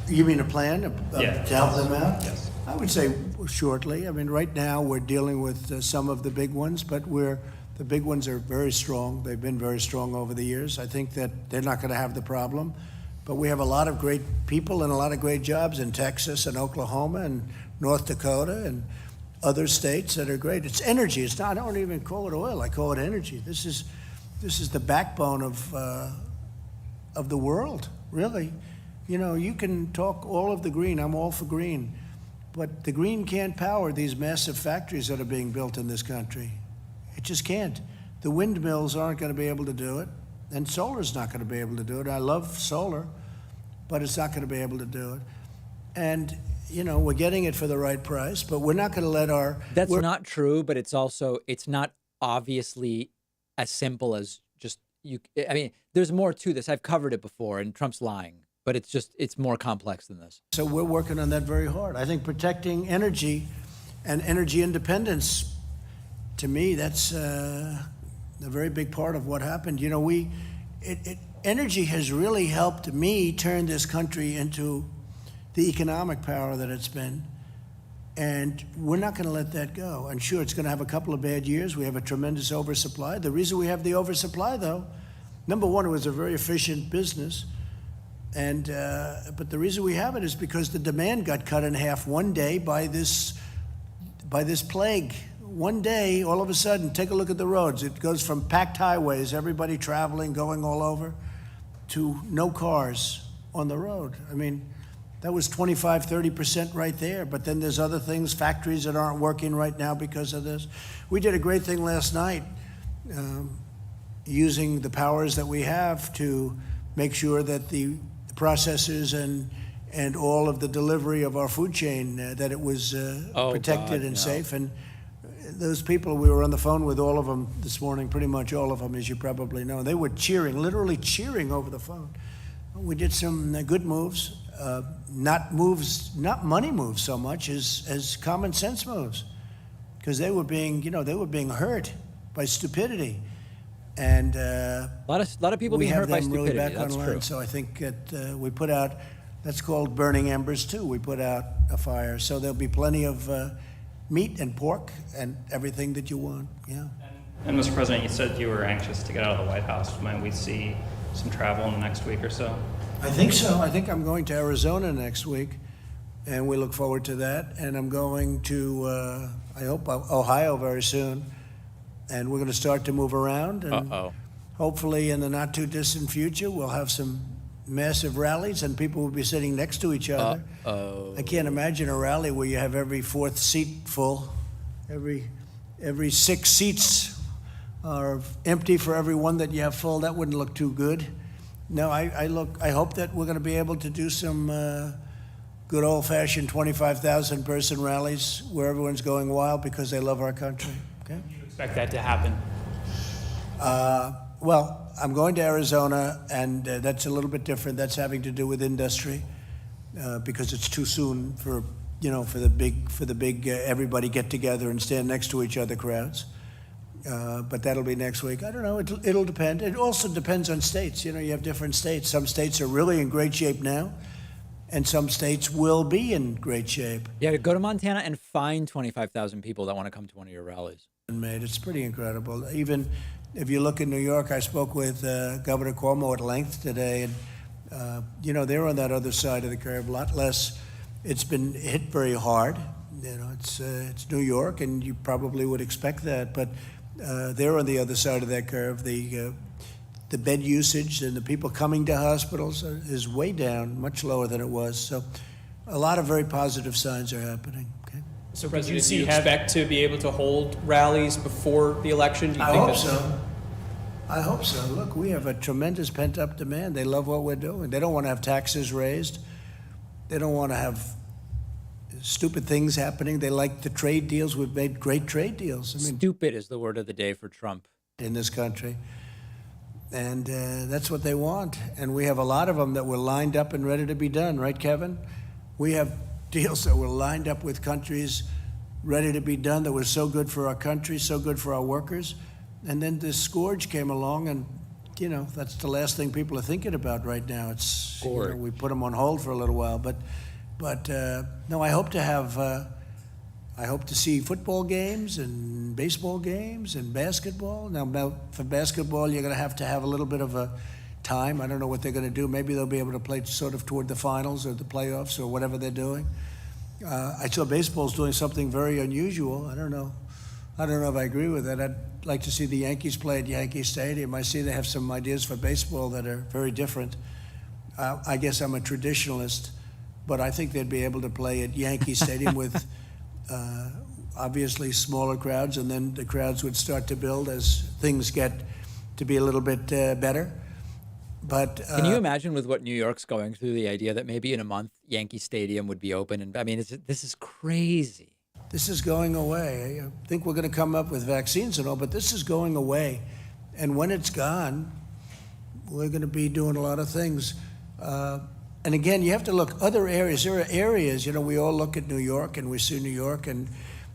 you mean a plan Yeah. to help them out? Yes. I would say shortly. I mean, right now we're dealing with some of the big ones, but the big ones are very strong. They've been very strong over the years. I think that they're not going to have the problem. But we have a lot of great people and a lot of great jobs in Texas and Oklahoma and North Dakota and other states that are great. It's energy. It's not. I don't even call it oil. I call it energy. This is the backbone of the world, really. You can talk all of the green. I'm all for green. But the green can't power these massive factories that are being built in this country. It just can't. The windmills aren't going to be able to do it, and solar's not going to be able to do it. I love solar, but it's not going to be able to do it. And, we're getting it for the right price, but we're not going to let our... That's not true, but it's not obviously as simple as just I mean, there's more to this. I've covered it before, and Trump's lying. But it's more complex than this. So we're working on that very hard. I think protecting energy and energy independence, to me, that's a very big part of what happened. Energy has really helped me turn this country into the economic power that it's been. And we're not going to let that go. And sure, it's going to have a couple of bad years. We have a tremendous oversupply. The reason we have the oversupply, though, number one, it was a very efficient business. And but the reason we have it is because the demand got cut in half one day by this plague. One day, all of a sudden, take a look at the roads. It goes from packed highways, everybody traveling, going all over, to no cars on the road. I mean, that was 25-30% right there. But then there's other things, factories that aren't working right now because of this. We did a great thing last night, using the powers that we have to make sure that the processors and all of the delivery of our food chain, that it was protected and safe. And those people, we were on the phone with all of them this morning, pretty much all of them, as you probably know. They were cheering, literally cheering over the phone. We did some good moves, not money moves so much as common sense moves, because they were being hurt by stupidity. And A lot of people we being have hurt by them really stupidity. back That's online. true. So I think that we put out, that's called burning embers too. We put out a fire. So there'll be plenty of meat and pork and everything that you want. Yeah. And Mr. President, you said you were anxious to get out of the White House. Might we see some travel in the next week or so? I think so. I think I'm going to Arizona next week, and we look forward to that. And I'm going to, I hope, Ohio very soon. And we're going to start to move around. And hopefully in the not too distant future, we'll have some massive rallies and people will be sitting next to each other. I can't imagine a rally where you have every fourth seat full. Every 6 seats are empty for every one that you have full. That wouldn't look too good. No, I hope that we're going to be able to do some good old-fashioned 25,000 person rallies where everyone's going wild because they love our country. Okay. Do you expect that to happen? Well, I'm going to Arizona, and that's a little bit different. That's having to do with industry because it's too soon for the big everybody get together and stand next to each other crowds. But that'll be next week. I don't know. It'll depend. It also depends on states. You have different states. Some states are really in great shape now, and some states will be in great shape. Yeah, go to Montana and find 25,000 people that want to come to one of your rallies. It's pretty incredible. Even if you look in New York, I spoke with Governor Cuomo at length today, and they're on that other side of the curve, a lot less. It's been hit very hard. It's New York, and you probably would expect that, but they're on the other side of that curve. The bed usage and the people coming to hospitals is way down, much lower than it was. So a lot of very positive signs are happening. Okay. So, President, do you expect to be able to hold rallies before the election? Do you think hope so. I hope so. Look, we have a tremendous pent-up demand. They love what we're doing. They don't want to have taxes raised. They don't want to have stupid things happening. They like the trade deals. We've made great trade deals. Stupid is the word of the day for Trump. In this country. And that's what they want. And we have a lot of them that were lined up and ready to be done, right, Kevin? We have deals that were lined up with countries ready to be done that were so good for our country, so good for our workers. And then this scourge came along, and, that's the last thing people are thinking about right now. It's, we put them on hold for a little while. But no, I hope to see football games and baseball games and basketball. Now for basketball, you're going to have a little bit of a time. I don't know what they're going to do. Maybe they'll be able to play sort of toward the finals or the playoffs or whatever they're doing. I saw baseball's doing something very unusual. I don't know if I agree with that. I'd like to see the Yankees play at Yankee Stadium. I see they have some ideas for baseball that are very different. I guess I'm a traditionalist, but I think they'd be able to play at Yankee Stadium with obviously smaller crowds, and then the crowds would start to build as things get to be a little bit better. But can you imagine with what New York's going through, the idea that maybe in a month Yankee Stadium would be open? And this is crazy. This is going away. I think we're going to come up with vaccines and all, but this is going away. And when it's gone, we're going to be doing a lot of things. And again, you have to look other areas. There are areas, we all look at New York and we see New York and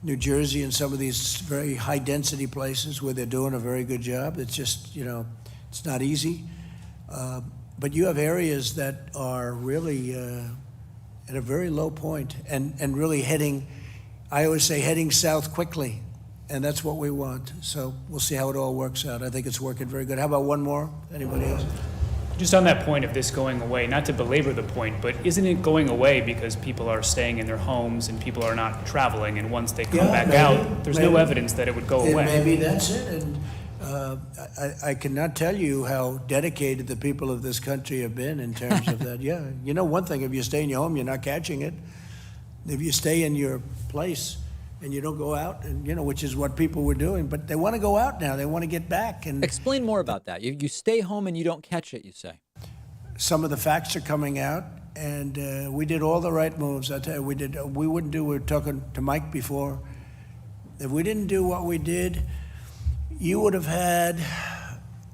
New Jersey and some of these very high density places where they're doing a very good job. It's just, it's not easy. But you have areas that are really at a very low point and really heading, I always say heading south quickly. And that's what we want. So we'll see how it all works out. I think it's working very good. How about one more? Anybody else? Just on that point of this going away, not to belabor the point, but isn't it going away because people are staying in their homes and people are not traveling, and once they come back out, there's no evidence that it would go away? Maybe that's it. And I cannot tell you how dedicated the people of this country have been in terms of that. Yeah, one thing, if you stay in your home, you're not catching it. If you stay in your place and you don't go out, and which is what people were doing, but they want to go out now. They want to get back. And explain more about that. You stay home and you don't catch it, you say. Some of the facts are coming out, and we did all the right moves. I tell you, we wouldn't do. We were talking to Mike before. If we didn't do what we did, you would have had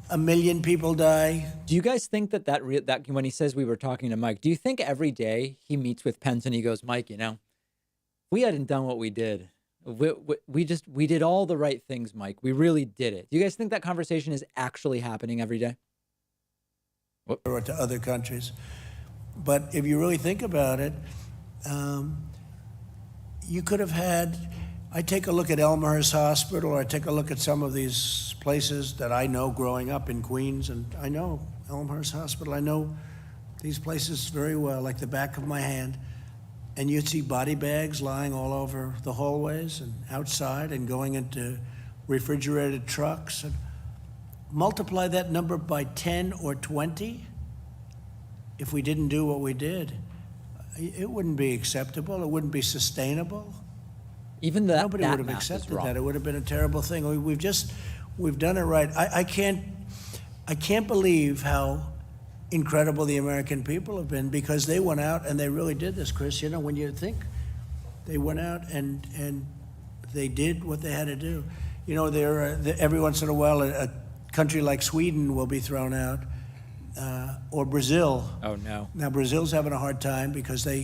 1 million people die. Do you guys think that when he says we were talking to Mike, do you think every day he meets with Pence and he goes, Mike, if we hadn't done what we did, We did all the right things, Mike. We really did it. Do you guys think that conversation is actually happening every day? Or to other countries. But if you really think about it, you could have had, I take a look at Elmhurst Hospital, or I take a look at some of these places that I know growing up in Queens, and I know Elmhurst Hospital, I know these places very well, like the back of my hand. And you'd see body bags lying all over the hallways and outside and going into refrigerated trucks. And multiply that number by 10 or 20, if we didn't do what we did, it wouldn't be acceptable. It wouldn't be sustainable. Even that, nobody would have accepted that. It would have been a terrible thing. We've done it right. I can't believe how incredible the American people have been, because they went out and they really did this, Chris. You know, when you think they went out and they did what they had to do. You know, every once in a while a country like Sweden will be thrown out, or Brazil. Oh no! Now Brazil's having a hard time because they're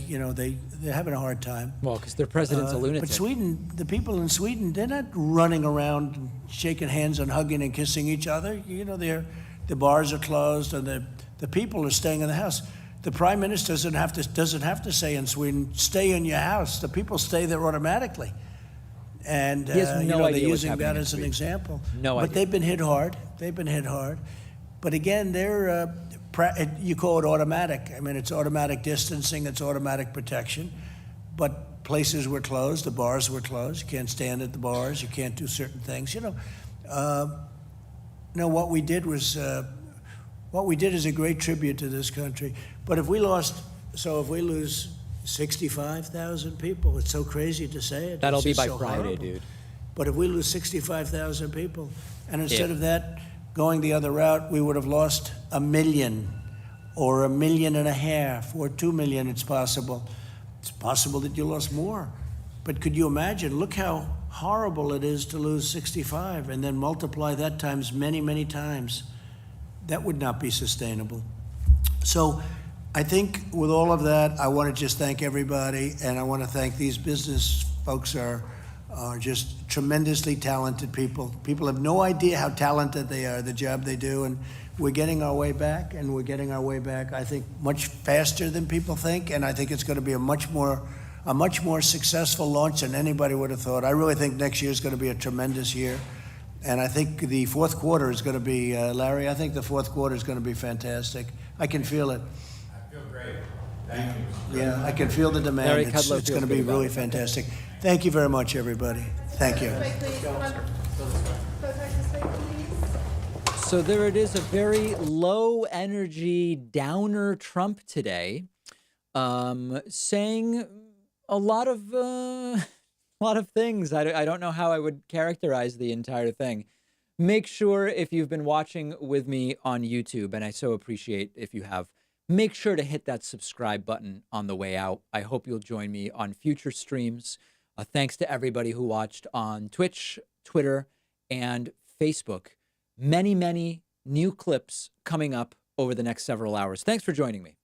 having a hard time. Well, because their president's a lunatic. But Sweden, the people in Sweden, they're not running around and shaking hands and hugging and kissing each other. You know, the bars are closed and the people are staying in the house. The prime minister doesn't have to say in Sweden, stay in your house. The people stay there automatically. And he has no idea they're what's using that happening in as an Sweden. example. No but idea. they've been hit hard. They've been hit hard. But again, you call it automatic. I mean, it's automatic distancing, it's automatic protection. But places were closed, the bars were closed. You can't stand at the bars. You can't do certain things. What we did is a great tribute to this country. But if we lose 65,000 people, it's so crazy to say it. That'll It's be just by so Friday, horrible. dude. But if we lose 65,000 people, and instead of that going the other route, we would have lost 1 million or 1.5 million or 2 million. It's possible. It's possible that you lost more. But could you imagine? Look how horrible it is to lose 65 and then multiply that times many, many times. That would not be sustainable. So I think with all of that, I want to just thank everybody, and I want to thank these business folks are just tremendously talented people. People have no idea how talented they are, the job they do, and we're getting our way back, I think, much faster than people think, and I think it's going to be a much more successful launch than anybody would have thought. I really think next year is going to be a tremendous year. And I think the fourth quarter is going to be, Larry, I think the fourth quarter is going to be fantastic. I can feel it. I feel great. Thank you. Yeah, I can feel the demand. Larry It's Kudlow going to feels be good about really it. fantastic. Thank you very much, everybody. Thank you. So there it is, a very low energy downer Trump today, saying a lot of things. I don't know how I would characterize the entire thing. Make sure, if you've been watching with me on YouTube, and I so appreciate if you have, make sure to hit that subscribe button on the way out. I hope you'll join me on future streams. Thanks to everybody who watched on Twitch, Twitter, and Facebook. Many, many new clips coming up over the next several hours. Thanks for joining me.